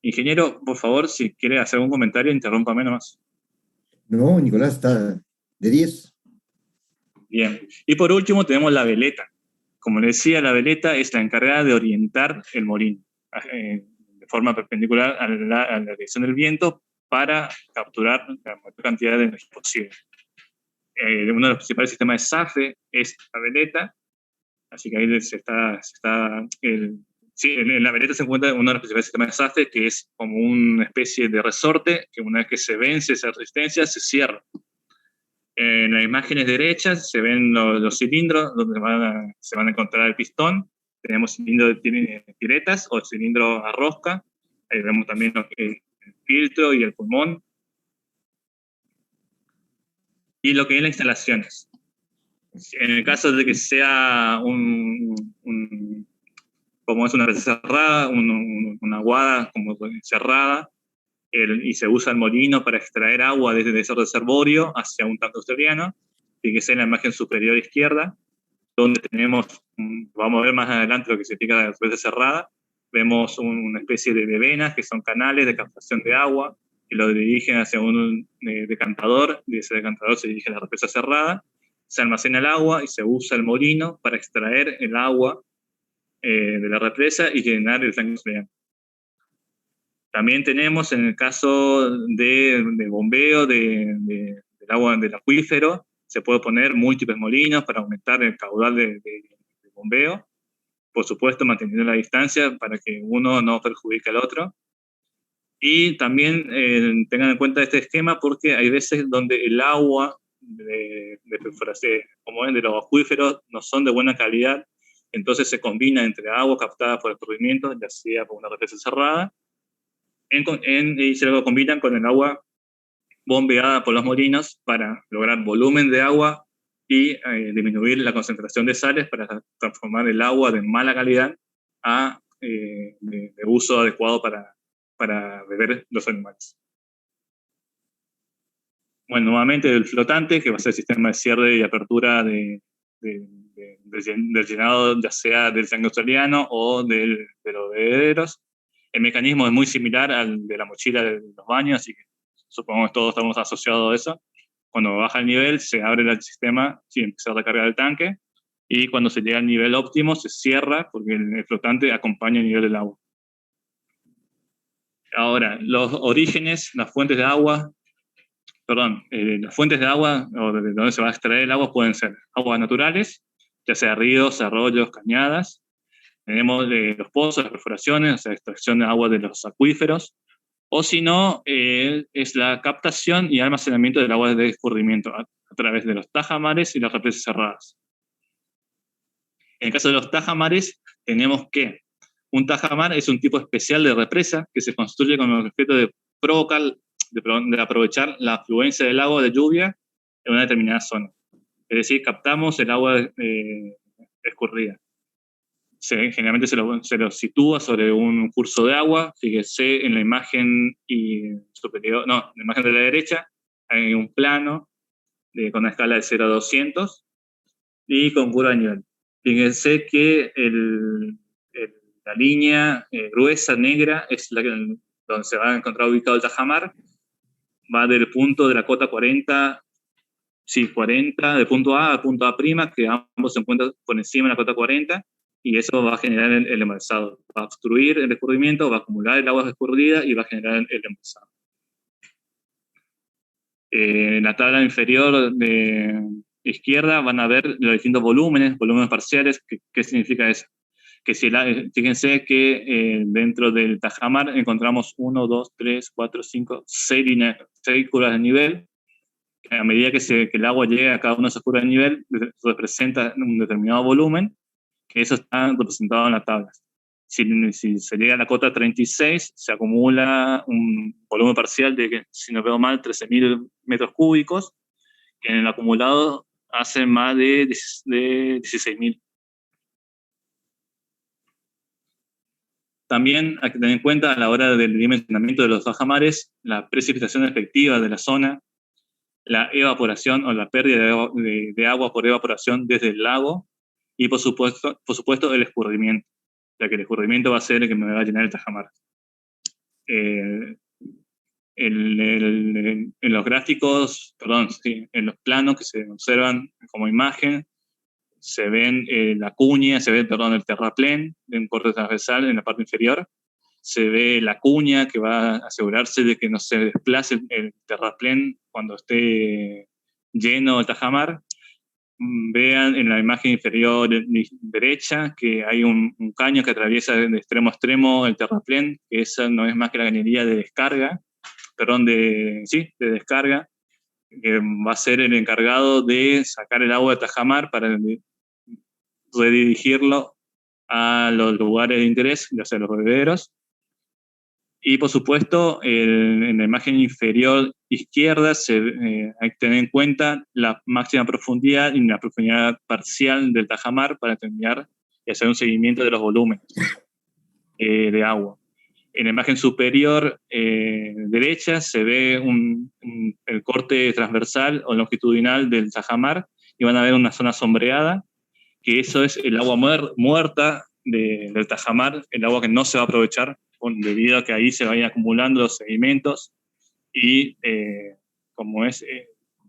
Ingeniero, por favor, si quiere hacer algún comentario, interrúmpame nomás. No, Nicolás, está de 10. Bien. Y por último tenemos la veleta. Como le decía, la veleta es la encargada de orientar el molino de forma perpendicular a la dirección del viento para capturar la mayor cantidad de energía posible. Uno de los principales sistemas de zafe es la veleta, así que ahí en la veleta se encuentra uno de los principales sistemas de zafe, que es como una especie de resorte que una vez que se vence esa resistencia se cierra. En las imágenes derechas se ven los cilindros donde se van a encontrar el pistón. Tenemos cilindros de tiretas o cilindros a rosca. Ahí vemos también el filtro y el pulmón. Y lo que es las instalaciones. En el caso de que sea como es una represa cerrada, una aguada como cerrada, y se usa el molino para extraer agua desde ese reservorio hacia un tanque australiano, fíjese en la imagen superior izquierda, donde tenemos, vamos a ver más adelante lo que significa la represa cerrada, vemos una especie de venas que son canales de captación de agua, que lo dirigen hacia un decantador, y ese decantador se dirige a la represa cerrada, se almacena el agua y se usa el molino para extraer el agua de la represa y llenar el tanque australiano. También tenemos en el caso de bombeo del agua del acuífero, se puede poner múltiples molinos para aumentar el caudal de bombeo, por supuesto manteniendo la distancia para que uno no perjudique al otro. Y también tengan en cuenta este esquema porque hay veces donde el agua de perforación, como es de los acuíferos, no son de buena calidad, entonces se combina entre agua captada por escurrimiento, ya sea por una represa cerrada, y se lo combinan con el agua bombeada por los molinos para lograr volumen de agua y disminuir la concentración de sales para transformar el agua de mala calidad a de uso adecuado para beber los animales. Bueno, nuevamente el flotante, que va a ser el sistema de cierre y apertura del llenado, ya sea del tanque australiano o de los bebederos. El mecanismo es muy similar al de la mochila de los baños, así que supongo que todos estamos asociados a eso. Cuando baja el nivel, se abre el sistema y empieza a recargar el tanque, y cuando se llega al nivel óptimo, se cierra porque el flotante acompaña el nivel del agua. Ahora, los orígenes, las fuentes de agua, las fuentes de agua, o de donde se va a extraer el agua, pueden ser aguas naturales, ya sea ríos, arroyos, cañadas. Tenemos los pozos, las perforaciones, o sea, extracción de agua de los acuíferos, o si no, es la captación y almacenamiento del agua de escurrimiento a través de los tajamares y las represas cerradas. En el caso de los tajamares, tenemos que un tajamar es un tipo especial de represa que se construye con el objeto de provocar, de aprovechar la afluencia del agua de lluvia en una determinada zona. Es decir, captamos el agua escurrida. Generalmente se lo sitúa sobre un curso de agua. Fíjese en la imagen superior, no, en la imagen de la derecha, hay un plano con una escala de 0 a 200 y con curva de nivel. Fíjense que la línea gruesa, negra, es donde se va a encontrar ubicado el tajamar. Va del punto de la cota 40, de punto A a punto A', que ambos se encuentran por encima de la cota 40, y eso va a generar el embalsado. Va a obstruir el escurrimiento, va a acumular el agua escurrida y va a generar el embalsado. En la tabla inferior de izquierda van a ver los distintos volúmenes parciales. ¿Qué significa eso? Que fíjense que dentro del tajamar encontramos 1, 2, 3, 4, 5, 6 curvas de nivel. A medida que el agua llegue a cada una de esas curvas de nivel, representa un determinado volumen, que eso está representado en la tabla. Si se llega a la cota 36, se acumula un volumen parcial de, si no veo mal, 13.000 metros cúbicos, que en el acumulado hace más de 16.000. También hay que tener en cuenta a la hora del dimensionamiento de los tajamares la precipitación efectiva de la zona, la evaporación o la pérdida de agua por evaporación desde el lago, y por supuesto el escurrimiento, ya que el escurrimiento va a ser el que me va a llenar el tajamar. En los gráficos, en los planos que se observan como imagen, se ven la cuña, se ve, el terraplén de un corte transversal en la parte inferior, se ve la cuña que va a asegurarse de que no se desplace el terraplén cuando esté lleno el tajamar. Vean en la imagen inferior derecha que hay un caño que atraviesa de extremo a extremo el terraplén, que esa no es más que la cañería de descarga, de descarga, que va a ser el encargado de sacar el agua de tajamar para redirigirlo a los lugares de interés, ya sea los bebederos. Y por supuesto, en la imagen inferior izquierda hay que tener en cuenta la máxima profundidad y la profundidad parcial del tajamar para determinar y hacer un seguimiento de los volúmenes de agua. En la imagen superior derecha se ve el corte transversal o longitudinal del tajamar y van a ver una zona sombreada, que eso es el agua muerta del tajamar, el agua que no se va a aprovechar debido a que ahí se vayan acumulando los sedimentos y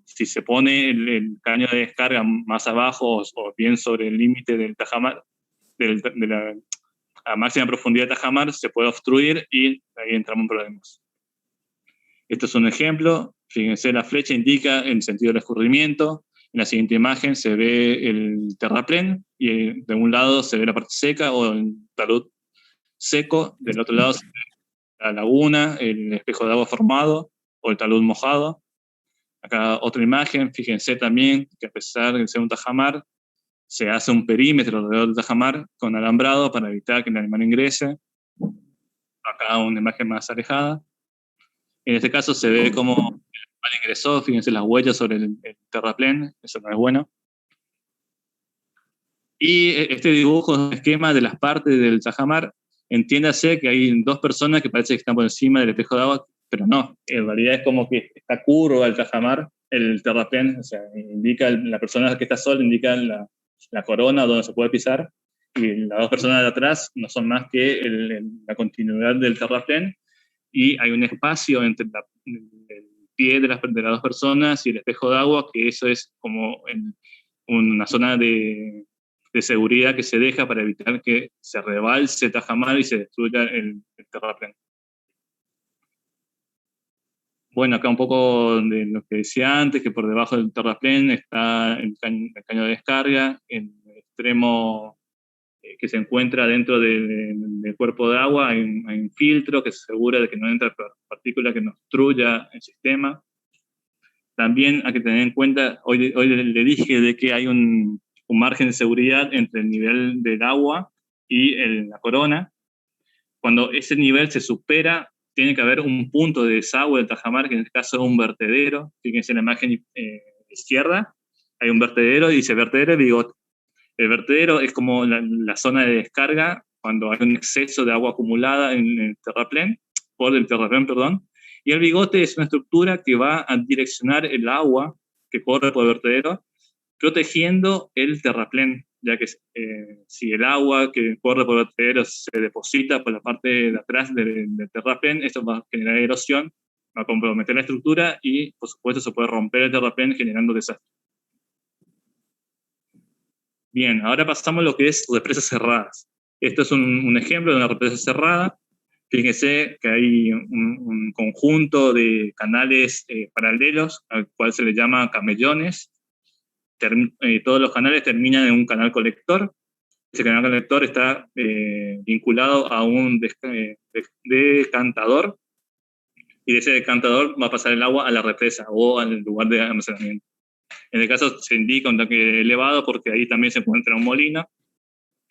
si se pone el caño de descarga más abajo o bien sobre el límite del tajamar, a máxima profundidad de tajamar, se puede obstruir y ahí entramos en problemas. Esto es un ejemplo. Fíjense, la flecha indica el sentido del escurrimiento. En la siguiente imagen se ve el terraplén y de un lado se ve la parte seca o el talud seco, del otro lado se ve la laguna, el espejo de agua formado o el talud mojado. Acá otra imagen, fíjense también que a pesar de ser un tajamar, se hace un perímetro alrededor del tajamar con alambrado para evitar que el animal ingrese. Acá una imagen más alejada. En este caso se ve cómo el animal ingresó, fíjense las huellas sobre el terraplén, eso no es bueno. Y este dibujo es un esquema de las partes del tajamar. Entiéndase que hay dos personas que parece que están por encima del espejo de agua, pero no, en realidad es como que está curvo el tajamar, el terraplén, o sea, indica la persona que está sola, indica la corona donde se puede pisar, y las dos personas de atrás no son más que la continuidad del terraplén, y hay un espacio entre el pie de las dos personas y el espejo de agua, que eso es como una zona de seguridad que se deja para evitar que se rebalse el tajamar y se destruya el terraplén. Bueno, acá un poco de lo que decía antes, que por debajo del terraplén está el caño de descarga, en el extremo que se encuentra dentro del cuerpo de agua hay un filtro que se asegura de que no entra partícula que no obstruya el sistema. También hay que tener en cuenta, hoy le dije de que hay un margen de seguridad entre el nivel del agua y la corona. Cuando ese nivel se supera, tiene que haber un punto de desagüe del tajamar, que en este caso es un vertedero. Fíjense en la imagen izquierda, hay un vertedero y dice vertedero de bigote. El vertedero es como la zona de descarga cuando hay un exceso de agua acumulada en el terraplén, y el bigote es una estructura que va a direccionar el agua que corre por el vertedero, protegiendo el terraplén, ya que si el agua que corre por el vertedero se deposita por la parte de atrás del terraplén, esto va a generar erosión, va a comprometer la estructura y, por supuesto, se puede romper el terraplén generando desastre. Bien, ahora pasamos a lo que es represas cerradas. Esto es un ejemplo de una represa cerrada. Fíjense que hay un conjunto de canales paralelos, al cual se le llama camellones. Todos los canales terminan en un canal colector. Ese canal colector está vinculado a un decantador, y de ese decantador va a pasar el agua a la represa o al lugar de almacenamiento. En el caso se indica un tanque elevado porque ahí también se encuentra un molino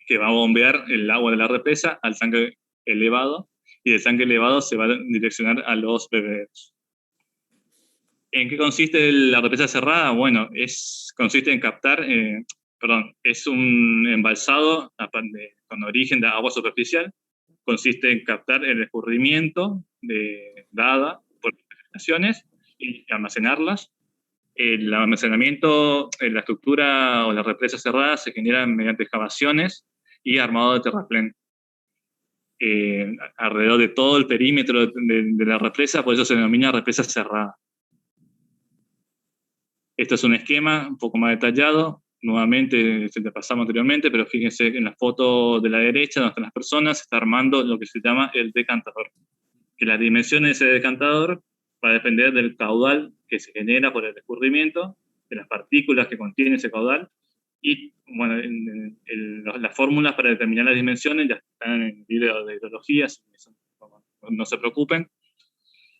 que va a bombear el agua de la represa al tanque elevado, y del tanque elevado se va a direccionar a los bebederos. ¿En qué consiste la represa cerrada? Bueno, consiste en captar, es un embalsado con origen de agua superficial. Consiste en captar el escurrimiento dada por las precipitaciones y almacenarlas. El almacenamiento, la estructura o la represa cerrada se genera mediante excavaciones y armado de terraplén. Alrededor de todo el perímetro de la represa, por eso se denomina represa cerrada. Esto es un esquema un poco más detallado. Nuevamente, se te pasamos anteriormente, pero fíjense en la foto de la derecha, donde están las personas, se está armando lo que se llama el decantador. Que las dimensiones de ese decantador va a depender del caudal que se genera por el escurrimiento, de las partículas que contiene ese caudal, y bueno, las fórmulas para determinar las dimensiones ya están en el video de hidrología, no se preocupen.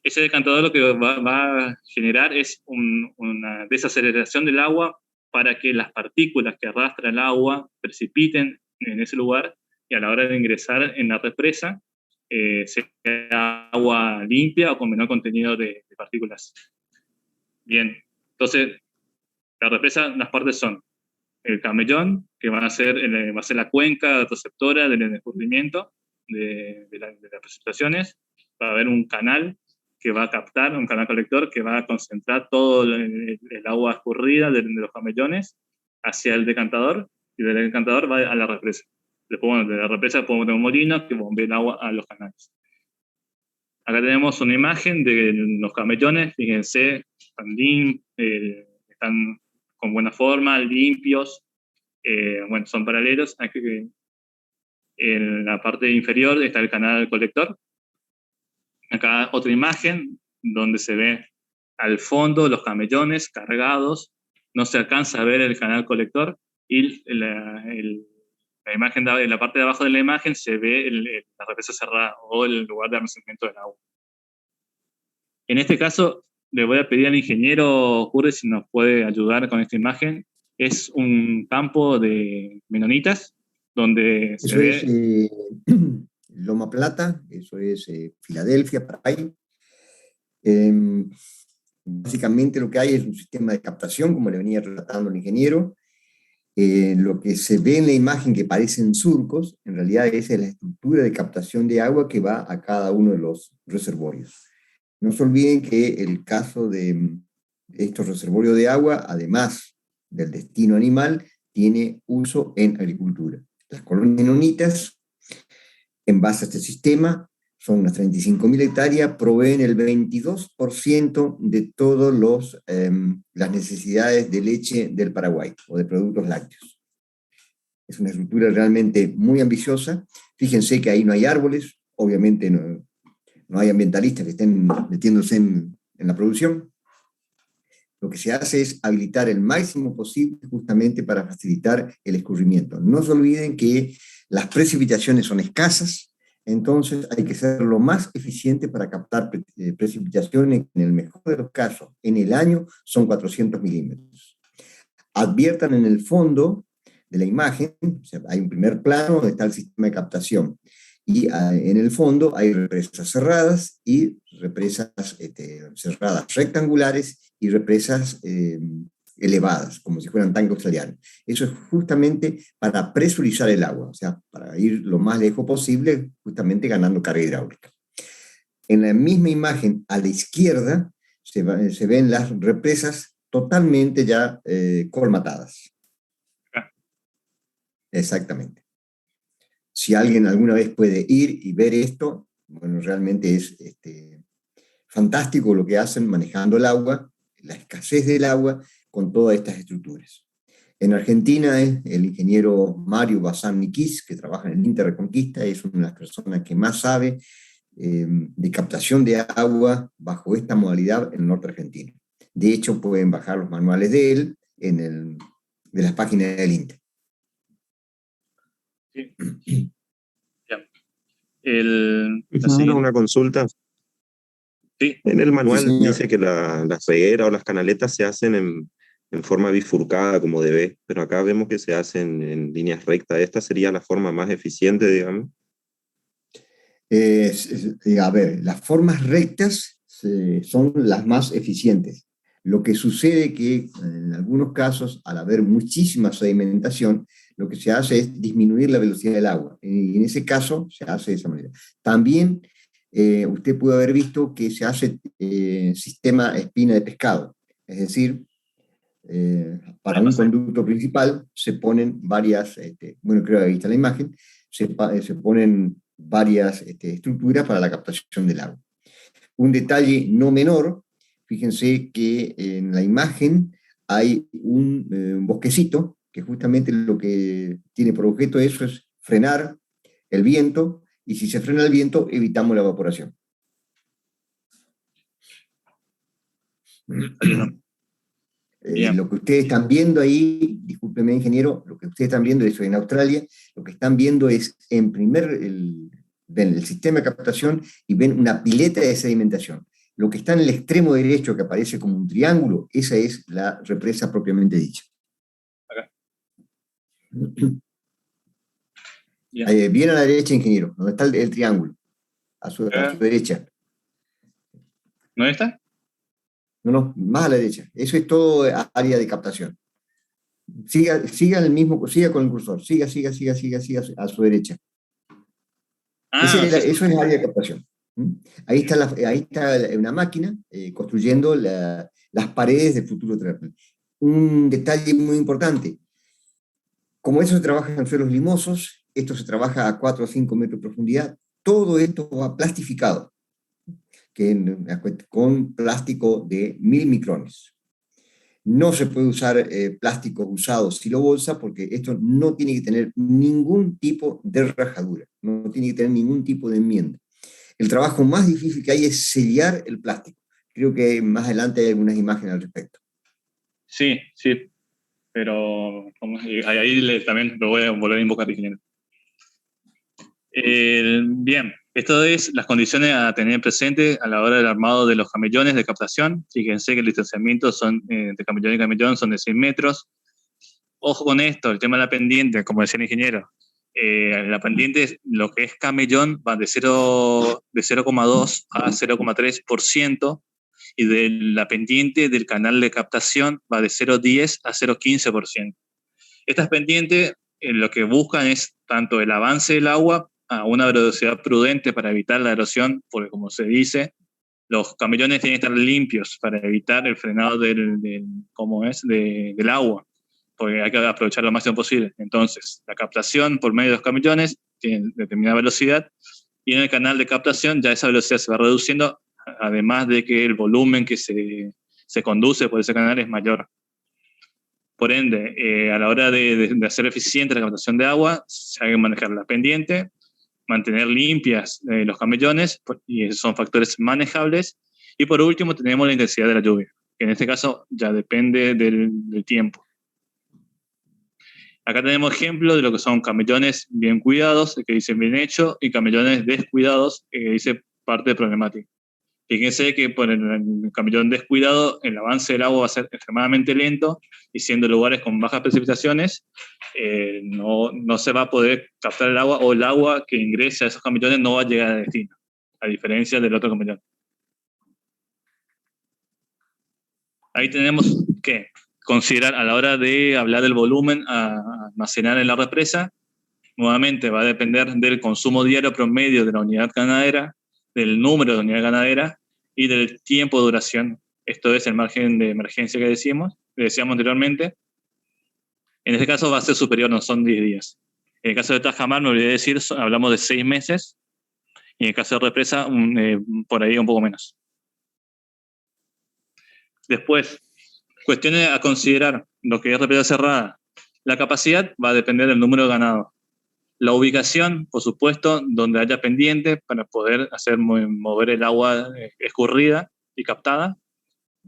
Ese decantador lo que va a generar es una desaceleración del agua para que las partículas que arrastra el agua precipiten en ese lugar, y a la hora de ingresar en la represa, sea agua limpia o con menor contenido de partículas. Bien, entonces, la represa, las partes son el camellón, que va a ser la cuenca receptora del escurrimiento de las precipitaciones. Va a haber un canal que va a captar, un canal colector que va a concentrar todo el agua escurrida de los camellones hacia el decantador, y del decantador va a la represa. Después, bueno, de la represa podemos tener un molino que bombea el agua a los canales. Acá tenemos una imagen de los camellones, fíjense, están con buena forma, limpios, bueno, son paralelos. Aquí, en la parte inferior está el canal colector. Acá otra imagen donde se ve al fondo los camellones cargados, no se alcanza a ver el canal colector, y la imagen en la parte de abajo de la imagen se ve la represa cerrada o el lugar de almacenamiento del agua. En este caso, le voy a pedir al ingeniero Jure si nos puede ayudar con esta imagen. Es un campo de menonitas donde Eso es Loma Plata, eso es Filadelfia, Paraguay. Básicamente lo que hay es un sistema de captación, como le venía relatando el ingeniero. Lo que se ve en la imagen que parecen surcos, en realidad es la estructura de captación de agua que va a cada uno de los reservorios. No se olviden que el caso de estos reservorios de agua, además del destino animal, tiene uso en agricultura. Las colonias menonitas, en base a este sistema, son unas 35.000 hectáreas, proveen el 22% de todas las necesidades de leche del Paraguay, o de productos lácteos. Es una estructura realmente muy ambiciosa. Fíjense que ahí no hay árboles, obviamente no hay ambientalistas que estén metiéndose en la producción. Lo que se hace es habilitar el máximo posible justamente para facilitar el escurrimiento. No se olviden que las precipitaciones son escasas, entonces hay que ser lo más eficiente para captar precipitaciones. En el mejor de los casos, en el año son 400 milímetros. Adviertan en el fondo de la imagen, o sea, hay un primer plano donde está el sistema de captación, y en el fondo hay represas cerradas y represas cerradas rectangulares y represas elevadas, como si fueran tanques australianos. Eso es justamente para presurizar el agua, o sea, para ir lo más lejos posible, justamente ganando carga hidráulica. En la misma imagen, a la izquierda, se ven las represas totalmente ya colmatadas. Exactamente. Si alguien alguna vez puede ir y ver esto, bueno, realmente es fantástico lo que hacen manejando el agua, la escasez del agua con todas estas estructuras. En Argentina el ingeniero Mario Bazán Niquís, que trabaja en el Inter Reconquista, es una de las personas que más sabe de captación de agua bajo esta modalidad en el norte argentino. De hecho, pueden bajar los manuales de él de las páginas del Inter. Sí. Una consulta. Sí. En el manual Sí, dice que las regueras o las canaletas se hacen en forma bifurcada, como debe, pero acá vemos que se hacen en líneas rectas. ¿Esta sería la forma más eficiente, digamos? A ver, las formas rectas son las más eficientes. Lo que sucede que en algunos casos, al haber muchísima sedimentación, lo que se hace es disminuir la velocidad del agua. Y en ese caso se hace de esa manera. También usted puede haber visto que se hace sistema espina de pescado. Es decir, para un conducto principal se ponen varias, bueno, creo que ahí está la imagen, se ponen varias estructuras para la captación del agua. Un detalle no menor, fíjense que en la imagen hay un bosquecito que justamente lo que tiene por objeto eso es frenar el viento, y si se frena el viento evitamos la evaporación. Lo que ustedes están viendo ahí, discúlpeme ingeniero, lo que ustedes están viendo, eso en Australia, lo que están viendo es ven el sistema de captación y ven una pileta de sedimentación. Lo que está en el extremo derecho, que aparece como un triángulo, esa es la represa propiamente dicha. Acá. Bien a la derecha, ingeniero, donde está el triángulo. a su derecha. ¿No está? No, más a la derecha. Eso es todo área de captación. Siga con el cursor. Siga a su derecha. Eso es área de captación. Ahí está una máquina construyendo las paredes del futuro terreno. Un detalle muy importante. Como eso se trabaja en suelos limosos, esto se trabaja a 4 o 5 metros de profundidad, todo esto va plastificado, con plástico de 1000 micrones. No se puede usar plásticos usados silobolsa porque esto no tiene que tener ningún tipo de rajadura, no tiene que tener ningún tipo de enmienda. El trabajo más difícil que hay es sellar el plástico. Creo que más adelante hay algunas imágenes al respecto. Sí, pero ahí también lo voy a volver a invocar, ingeniero. Bien, esto es las condiciones a tener presente a la hora del armado de los camellones de captación. Fíjense que el distanciamiento de camellón y camellón son de 6 metros. Ojo con esto, el tema de la pendiente, como decía el ingeniero. La pendiente, lo que es camellón, va de 0,2 a 0,3%, y de la pendiente del canal de captación va de 0,10 a 0,15%. Estas pendientes lo que buscan es tanto el avance del agua a una velocidad prudente para evitar la erosión, porque como se dice, los camellones tienen que estar limpios para evitar el frenado del agua, porque hay que aprovechar lo máximo posible. Entonces, la captación por medio de los camellones tiene determinada velocidad, y en el canal de captación ya esa velocidad se va reduciendo, además de que el volumen que se conduce por ese canal es mayor. Por ende, a la hora de hacer eficiente la captación de agua, se hay que manejar la pendiente, mantener limpias los camellones, y esos son factores manejables. Y por último tenemos la intensidad de la lluvia, que en este caso ya depende del tiempo. Acá tenemos ejemplos de lo que son camellones bien cuidados, que dicen bien hecho, y camellones descuidados, que dice parte problemática. Fíjense que por el camellón descuidado, el avance del agua va a ser extremadamente lento, y siendo lugares con bajas precipitaciones, no se va a poder captar el agua, o el agua que ingrese a esos camellones no va a llegar a destino, a diferencia del otro camellón. Ahí tenemos que considerar a la hora de hablar del volumen a almacenar en la represa. Nuevamente va a depender del consumo diario promedio de la unidad ganadera, del número de unidad ganadera y del tiempo de duración. Esto es el margen de emergencia que decíamos anteriormente. En este caso va a ser superior, no son 10 días. En el caso de Tajamar, me olvidé de decir, hablamos de 6 meses, y en el caso de represa, por ahí un poco menos. Después, cuestiones a considerar, lo que es represa cerrada. La capacidad va a depender del número de ganado. La ubicación, por supuesto, donde haya pendiente para poder hacer mover el agua escurrida y captada.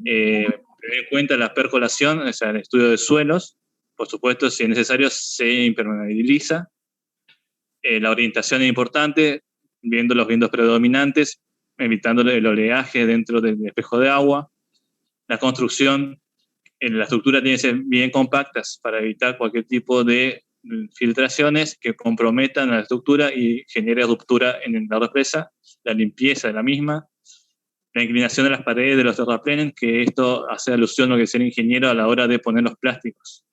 Tener en cuenta la percolación, o sea, el estudio de suelos. Por supuesto, si es necesario, se impermeabiliza. La orientación es importante, viendo los vientos predominantes, evitando el oleaje dentro del espejo de agua. La construcción, la estructura tiene que ser bien compactas para evitar cualquier tipo de filtraciones que comprometan a la estructura y genere ruptura en la represa. La limpieza de la misma. La inclinación de las paredes de los terraplenes, que esto hace alusión a lo que decía el ingeniero a la hora de poner los plásticos.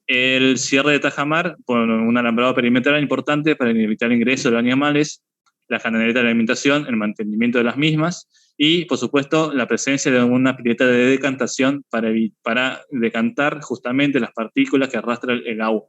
El cierre de tajamar con un alambrado perimetral importante para evitar el ingreso de los animales, la canaleta de la alimentación, el mantenimiento de las mismas, y por supuesto la presencia de una pileta de decantación para decantar justamente las partículas que arrastra el agua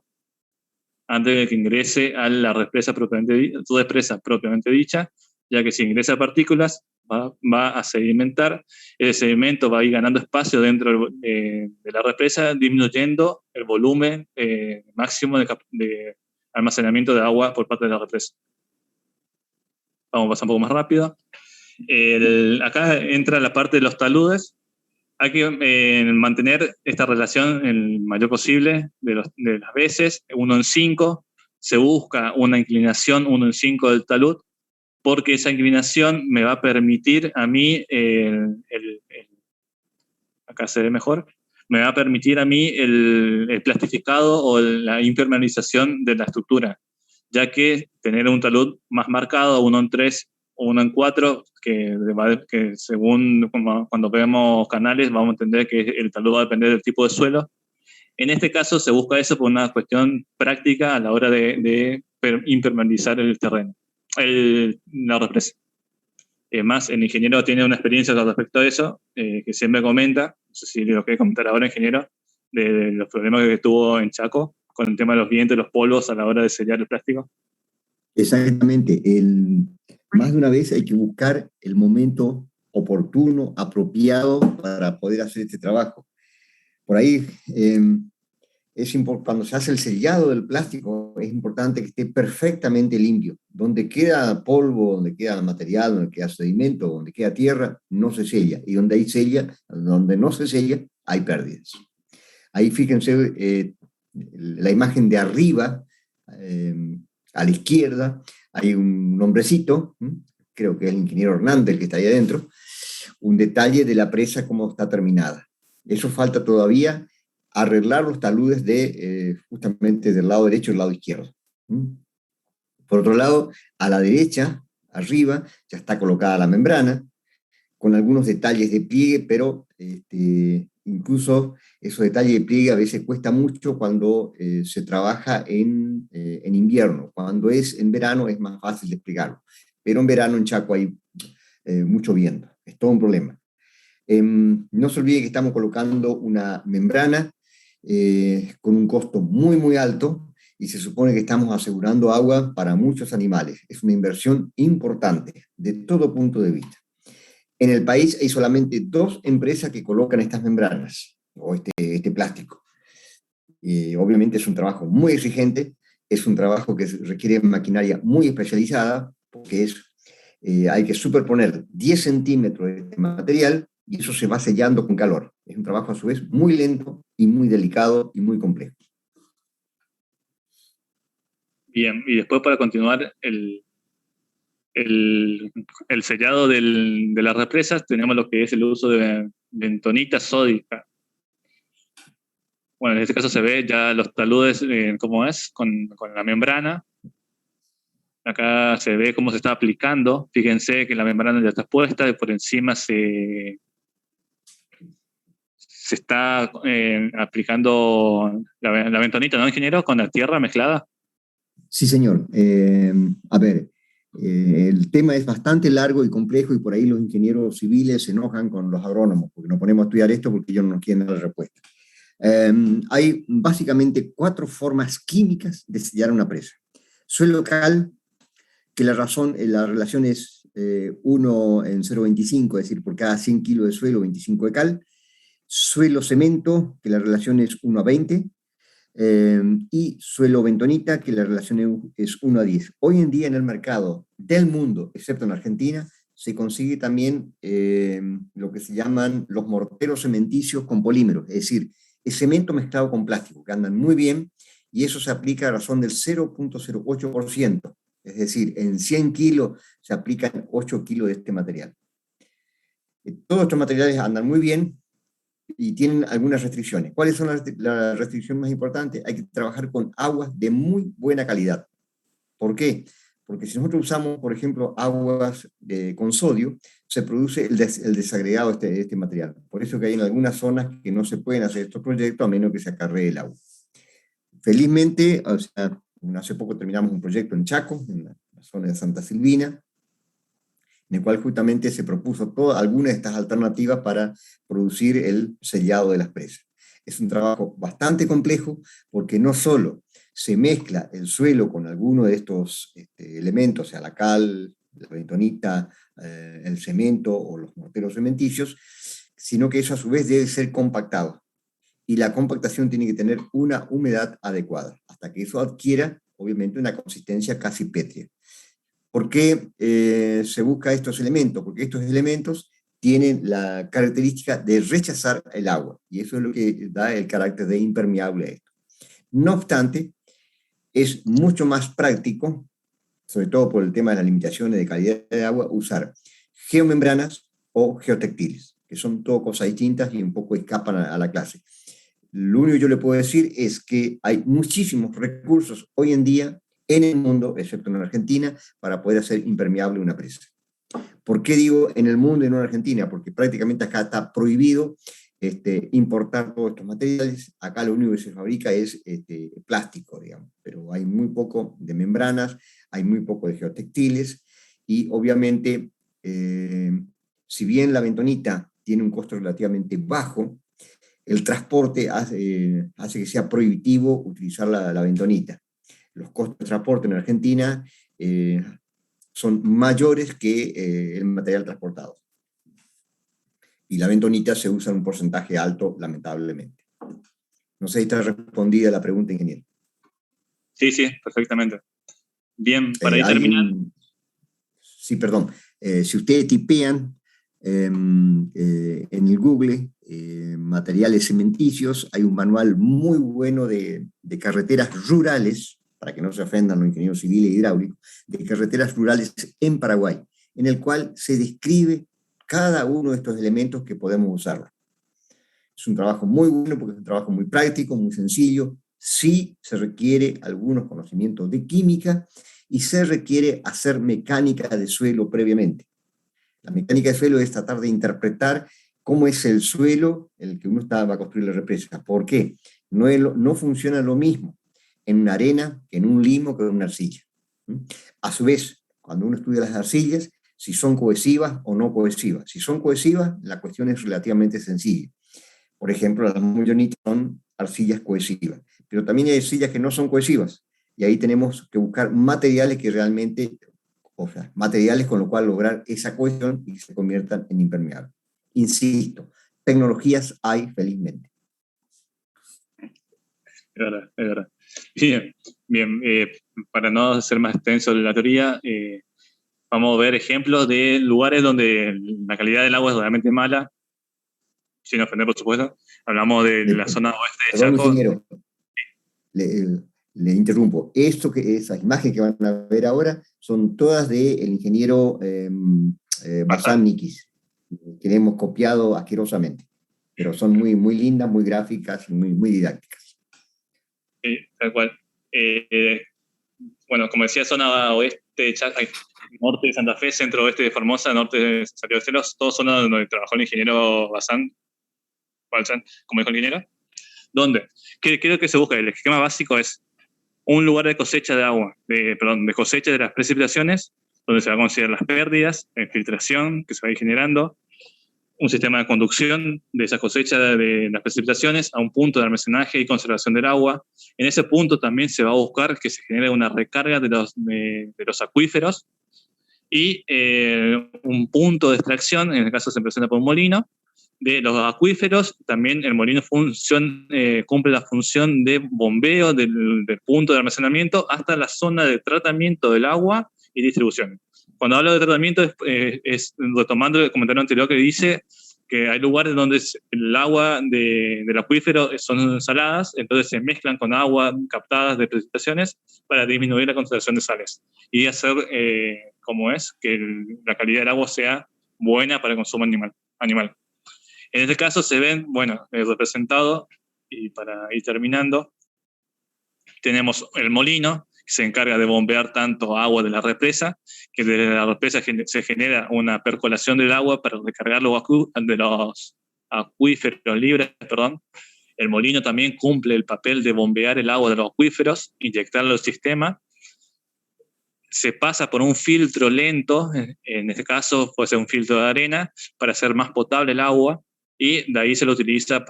antes de que ingrese a la represa propiamente dicha, ya que si ingresa partículas va a sedimentar. El sedimento va a ir ganando espacio dentro de la represa, disminuyendo el volumen máximo de almacenamiento de agua por parte de la represa. Vamos a pasar un poco más rápido. Acá entra la parte de los taludes. Hay que mantener esta relación el mayor posible de las veces, 1 en 5. Se busca una inclinación 1 en 5 del talud, porque esa inclinación me va a permitir a mí, acá se ve mejor, me va a permitir a mí el plastificado o la impermeabilización de la estructura, ya que tener un talud más marcado, 1 en 3 1 en 4, que según cuando vemos canales vamos a entender que el talud va a depender del tipo de suelo. En este caso se busca eso por una cuestión práctica a la hora de impermeabilizar el terreno, la represa. Más, el ingeniero tiene una experiencia con respecto a eso, que siempre comenta, no sé si lo quiere comentar ahora, ingeniero, de los problemas que tuvo en Chaco con el tema de los vientos y los polvos a la hora de sellar el plástico. Exactamente. Más de una vez hay que buscar el momento oportuno, apropiado para poder hacer este trabajo. Por ahí, cuando se hace el sellado del plástico, es importante que esté perfectamente limpio. Donde queda polvo, donde queda material, donde queda sedimento, donde queda tierra, no se sella. Y donde no se sella, hay pérdidas. Ahí fíjense la imagen de arriba, a la izquierda, hay un hombrecito, creo que es el ingeniero Hernández el que está ahí adentro, un detalle de la presa, cómo está terminada. Eso falta todavía arreglar los taludes justamente del lado derecho y del lado izquierdo. Por otro lado, a la derecha, arriba, ya está colocada la membrana, con algunos detalles de pliegue, pero incluso esos detalles de pliegue a veces cuesta mucho cuando se trabaja en invierno. Cuando es en verano es más fácil desplegarlo, pero en verano en Chaco hay mucho viento, es todo un problema. No se olvide que estamos colocando una membrana con un costo muy, muy alto, y se supone que estamos asegurando agua para muchos animales. Es una inversión importante, de todo punto de vista. En el país hay solamente 2 empresas que colocan estas membranas, o este plástico. Obviamente es un trabajo muy exigente, es un trabajo que requiere maquinaria muy especializada, porque hay que superponer 10 centímetros de este material, y eso se va sellando con calor. Es un trabajo a su vez muy lento y muy delicado y muy complejo. Bien, y después para continuar el sellado de las represas, tenemos lo que es el uso de bentonita sódica. Bueno, en este caso se ve ya los taludes, cómo es, con la membrana. Acá se ve cómo se está aplicando. Fíjense que la membrana ya está puesta y por encima se está aplicando la bentonita, ¿no, ingeniero? Con la tierra mezclada. Sí, señor. A ver, el tema es bastante largo y complejo, y por ahí los ingenieros civiles se enojan con los agrónomos porque nos ponemos a estudiar esto porque ellos no nos quieren dar la respuesta. Hay básicamente 4 formas químicas de sellar una presa. Suelo cal, que la relación es 1 en 0,25, es decir, por cada 100 kilos de suelo, 25 de cal. Suelo cemento, que la relación es 1 a 20. Y suelo bentonita, que la relación es 1 a 10. Hoy en día en el mercado del mundo, excepto en Argentina, se consigue también lo que se llaman los morteros cementicios con polímeros, es decir, es cemento mezclado con plástico, que andan muy bien, y eso se aplica a razón del 0,08%, es decir, en 100 kilos se aplican 8 kilos de este material. Todos estos materiales andan muy bien y tienen algunas restricciones. ¿Cuáles son las restricciones más importantes? Hay que trabajar con aguas de muy buena calidad. ¿Por qué? Porque si nosotros usamos, por ejemplo, aguas con sodio, se produce el desagregado de este material. Por eso que hay en algunas zonas que no se pueden hacer estos proyectos a menos que se acarree el agua. Felizmente, hace poco terminamos un proyecto en Chaco, en la zona de Santa Silvina, en el cual justamente se propuso algunas de estas alternativas para producir el sellado de las presas. Es un trabajo bastante complejo porque no solo se mezcla el suelo con alguno de estos elementos, o sea, la cal, la bentonita, el cemento o los morteros cementicios, sino que eso a su vez debe ser compactado. Y la compactación tiene que tener una humedad adecuada, hasta que eso adquiera, obviamente, una consistencia casi pétrea. ¿Por qué se busca estos elementos? Porque estos elementos tienen la característica de rechazar el agua, y eso es lo que da el carácter de impermeable a esto. No obstante, es mucho más práctico, sobre todo por el tema de las limitaciones de calidad de agua, usar geomembranas o geotextiles, que son todo cosas distintas y un poco escapan a la clase. Lo único que yo le puedo decir es que hay muchísimos recursos hoy en día en el mundo, excepto en Argentina, para poder hacer impermeable una presa. ¿Por qué digo en el mundo y no en Argentina? Porque prácticamente acá está prohibido importar todos estos materiales. Acá lo único que se fabrica es plástico, digamos, pero hay muy poco de membranas, hay muy poco de geotextiles, y obviamente, si bien la bentonita tiene un costo relativamente bajo, el transporte hace que sea prohibitivo utilizar la bentonita. Los costos de transporte en Argentina son mayores que el material transportado. Y la bentonita se usa en un porcentaje alto, lamentablemente. No sé si está respondida la pregunta, ingeniero. Sí, sí, perfectamente. Bien, para ir terminando. Sí, perdón. Si ustedes tipean en el Google materiales cementicios, hay un manual muy bueno de carreteras rurales, para que no se ofendan los ingenieros civiles e hidráulicos, de carreteras rurales en Paraguay, en el cual se describe cada uno de estos elementos que podemos usar. Es un trabajo muy bueno porque es un trabajo muy práctico, muy sencillo. Sí se requiere algunos conocimientos de química y se requiere hacer mecánica de suelo previamente. La mecánica de suelo es tratar de interpretar cómo es el suelo en el que uno va a construir la represa. ¿Por qué? No funciona lo mismo en una arena, que en un limo, que en una arcilla. A su vez, cuando uno estudia las arcillas, si son cohesivas o no cohesivas. Si son cohesivas, la cuestión es relativamente sencilla. Por ejemplo, las mollonitas son arcillas cohesivas, pero también hay arcillas que no son cohesivas, y ahí tenemos que buscar materiales que realmente, o sea, materiales con lo cual lograr esa cohesión y se conviertan en impermeables. Insisto, tecnologías hay felizmente. Es verdad, es verdad. Bien, bien, para no hacer más extenso la teoría, vamos a ver ejemplos de lugares donde la calidad del agua es realmente mala, sin ofender, por supuesto. Hablamos de la zona oeste de Perdón, Chaco. ingeniero, le interrumpo. Esas imágenes que van a ver ahora son todas del ingeniero Bazán Nikis, que hemos copiado asquerosamente, pero son muy, muy lindas, muy gráficas y muy, muy didácticas. Tal cual. Bueno, como decía, zona oeste de Chaco, norte de Santa Fe, centro oeste de Formosa, norte de Santiago de Esteros, todas zonas donde trabajó el ingeniero Bazán, como dijo el ingeniero. ¿Dónde? ¿Qué es lo que se busca? El esquema básico es un lugar de cosecha de agua, de cosecha de las precipitaciones, donde se va a considerar las pérdidas, filtración que se va a ir generando, un sistema de conducción de esa cosecha de las precipitaciones a un punto de almacenaje y conservación del agua. En ese punto también se va a buscar que se genere una recarga de los acuíferos y un punto de extracción, en el caso se presenta por un molino, de los acuíferos. También el molino cumple la función de bombeo del punto de almacenamiento hasta la zona de tratamiento del agua y distribución. Cuando hablo de tratamiento es retomando el comentario anterior que dice que hay lugares donde el agua del acuífero son saladas, entonces se mezclan con agua captadas de precipitaciones para disminuir la concentración de sales y hacer, que la calidad del agua sea buena para el consumo animal. En este caso se ven, representado, y para ir terminando, tenemos el molino, que se encarga de bombear tanto agua de la represa, que de la represa se genera una percolación del agua para recargar los acuíferos libres, perdón. El molino también cumple el papel de bombear el agua de los acuíferos, inyectarlo al sistema. Se pasa por un filtro lento, en este caso puede ser un filtro de arena, para hacer más potable el agua, y de ahí se lo utiliza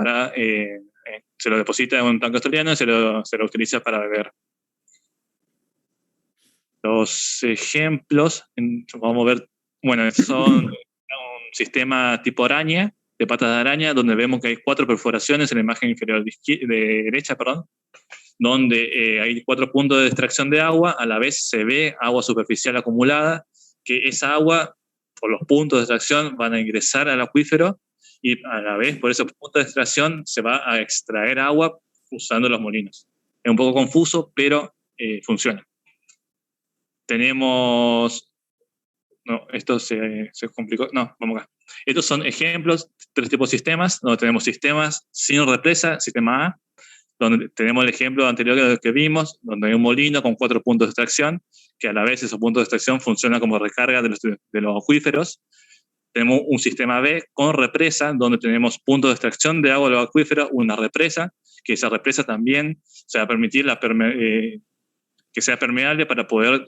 se lo deposita en un tanque australiano y se lo utiliza para beber. Los ejemplos, vamos a ver, son un sistema tipo araña, de patas de araña, donde vemos que hay 4 perforaciones en la imagen inferior derecha, donde hay 4 puntos de extracción de agua. A la vez se ve agua superficial acumulada, que esa agua, por los puntos de extracción, van a ingresar al acuífero, y a la vez, por esos puntos de extracción, se va a extraer agua usando los molinos. Es un poco confuso, pero funciona. Tenemos... No, esto se complicó. No, vamos acá. Estos son ejemplos, 3 tipos de sistemas, donde tenemos sistemas sin represa, sistema A, donde tenemos el ejemplo anterior que vimos, donde hay un molino con 4 puntos de extracción, que a la vez esos puntos de extracción funcionan como recarga de los acuíferos. Tenemos un sistema B con represa, donde tenemos puntos de extracción de agua de los acuíferos, una represa, que esa represa también se va a permitir que sea permeable para poder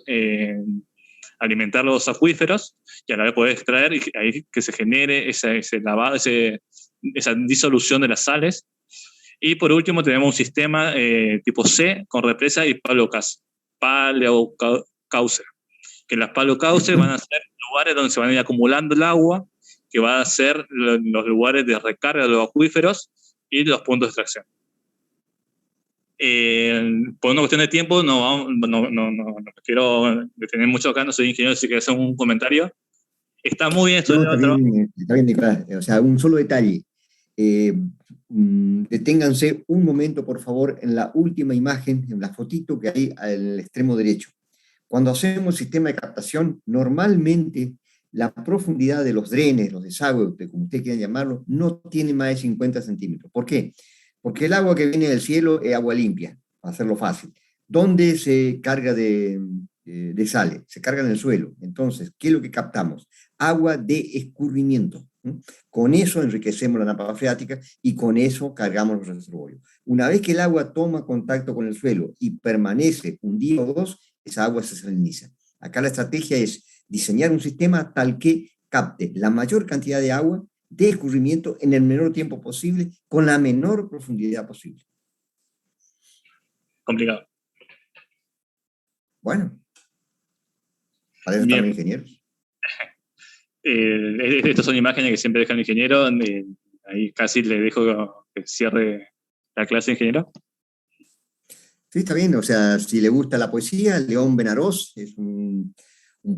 alimentar los acuíferos y a la vez poder extraer y ahí que se genere ese lavado, esa disolución de las sales. Y por último tenemos un sistema tipo C con represa y paleocauce, que las paleocauces van a ser lugares donde se van a ir acumulando el agua, que van a ser los lugares de recarga de los acuíferos y los puntos de extracción. Por una cuestión de tiempo, no quiero detener mucho acá, no soy ingeniero, así que hacer un comentario. Está muy bien estudiado. Está bien, Nicolás. O sea, un solo detalle. Deténganse un momento, por favor, en la última imagen, en la fotito que hay al extremo derecho. Cuando hacemos sistema de captación, normalmente la profundidad de los drenes, los desagües, como ustedes quieran llamarlo, no tiene más de 50 centímetros. ¿Por qué? Porque el agua que viene del cielo es agua limpia, para hacerlo fácil. ¿Dónde se carga de sales? Se carga en el suelo. Entonces, ¿qué es lo que captamos? Agua de escurrimiento. Con eso enriquecemos la napa freática y con eso cargamos los reservorios. Una vez que el agua toma contacto con el suelo y permanece un día o dos, esa agua se saliniza. Acá la estrategia es diseñar un sistema tal que capte la mayor cantidad de agua de escurrimiento en el menor tiempo posible, con la menor profundidad posible. Complicado. Bueno, para eso están los ingenieros. Estas son imágenes que siempre deja el ingeniero, ahí casi le dejo que cierre la clase, ingeniero. Sí, está bien, o sea, si le gusta la poesía, León Benarós es un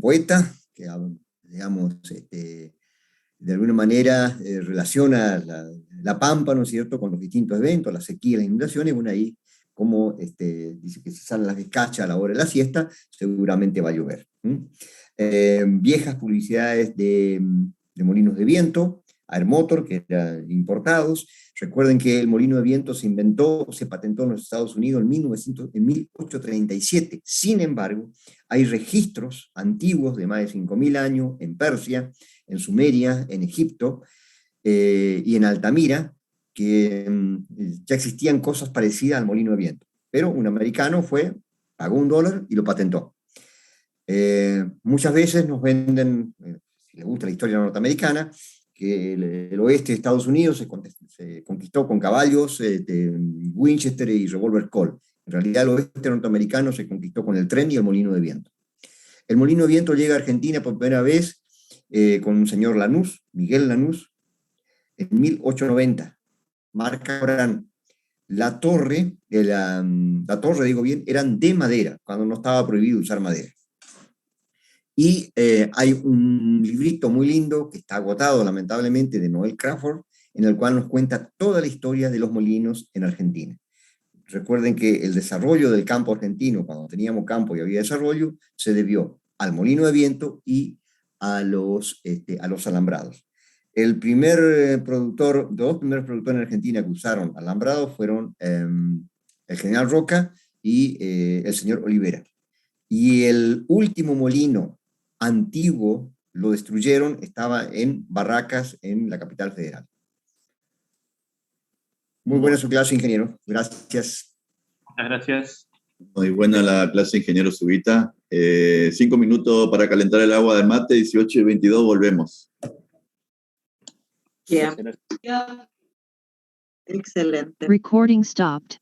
poeta que, digamos, de alguna manera relaciona la Pampa, ¿no es cierto?, con los distintos eventos, la sequía, las inundaciones. Bueno, ahí como dice que si salen las descachas a la hora de la siesta, seguramente va a llover. Viejas publicidades de molinos de viento, Airmotor, que eran importados. Recuerden que el molino de viento se patentó en los Estados Unidos en 1837. Sin embargo, hay registros antiguos de más de 5.000 años en Persia, en Sumeria, en Egipto y en Altamira, que ya existían cosas parecidas al molino de viento. Pero un americano pagó $1 y lo patentó. Muchas veces nos venden, si les gusta la historia norteamericana, que el oeste de Estados Unidos se conquistó con caballos, Winchester y revólver Colt. En realidad el oeste norteamericano se conquistó con el tren y el molino de viento. El molino de viento llega a Argentina por primera vez con un señor Lanús, Miguel Lanús, en 1890. Marca Orán. La torre, digo bien, eran de madera, cuando no estaba prohibido usar madera. Y hay un librito muy lindo que está agotado, lamentablemente, de Noel Crawford, en el cual nos cuenta toda la historia de los molinos en Argentina. Recuerden que el desarrollo del campo argentino, cuando teníamos campo y había desarrollo, se debió al molino de viento y a los alambrados. Los dos primeros productores en Argentina que usaron alambrados fueron el general Roca y el señor Olivera. Y el último molino antiguo lo destruyeron, estaba en Barracas, en la capital federal. Muy buena su clase, ingeniero. Gracias. Muchas gracias. Muy buena la clase, ingeniero Zubita. 5 minutos para calentar el agua de mate, 18:22, volvemos. Yeah. Excelente. Recording stopped.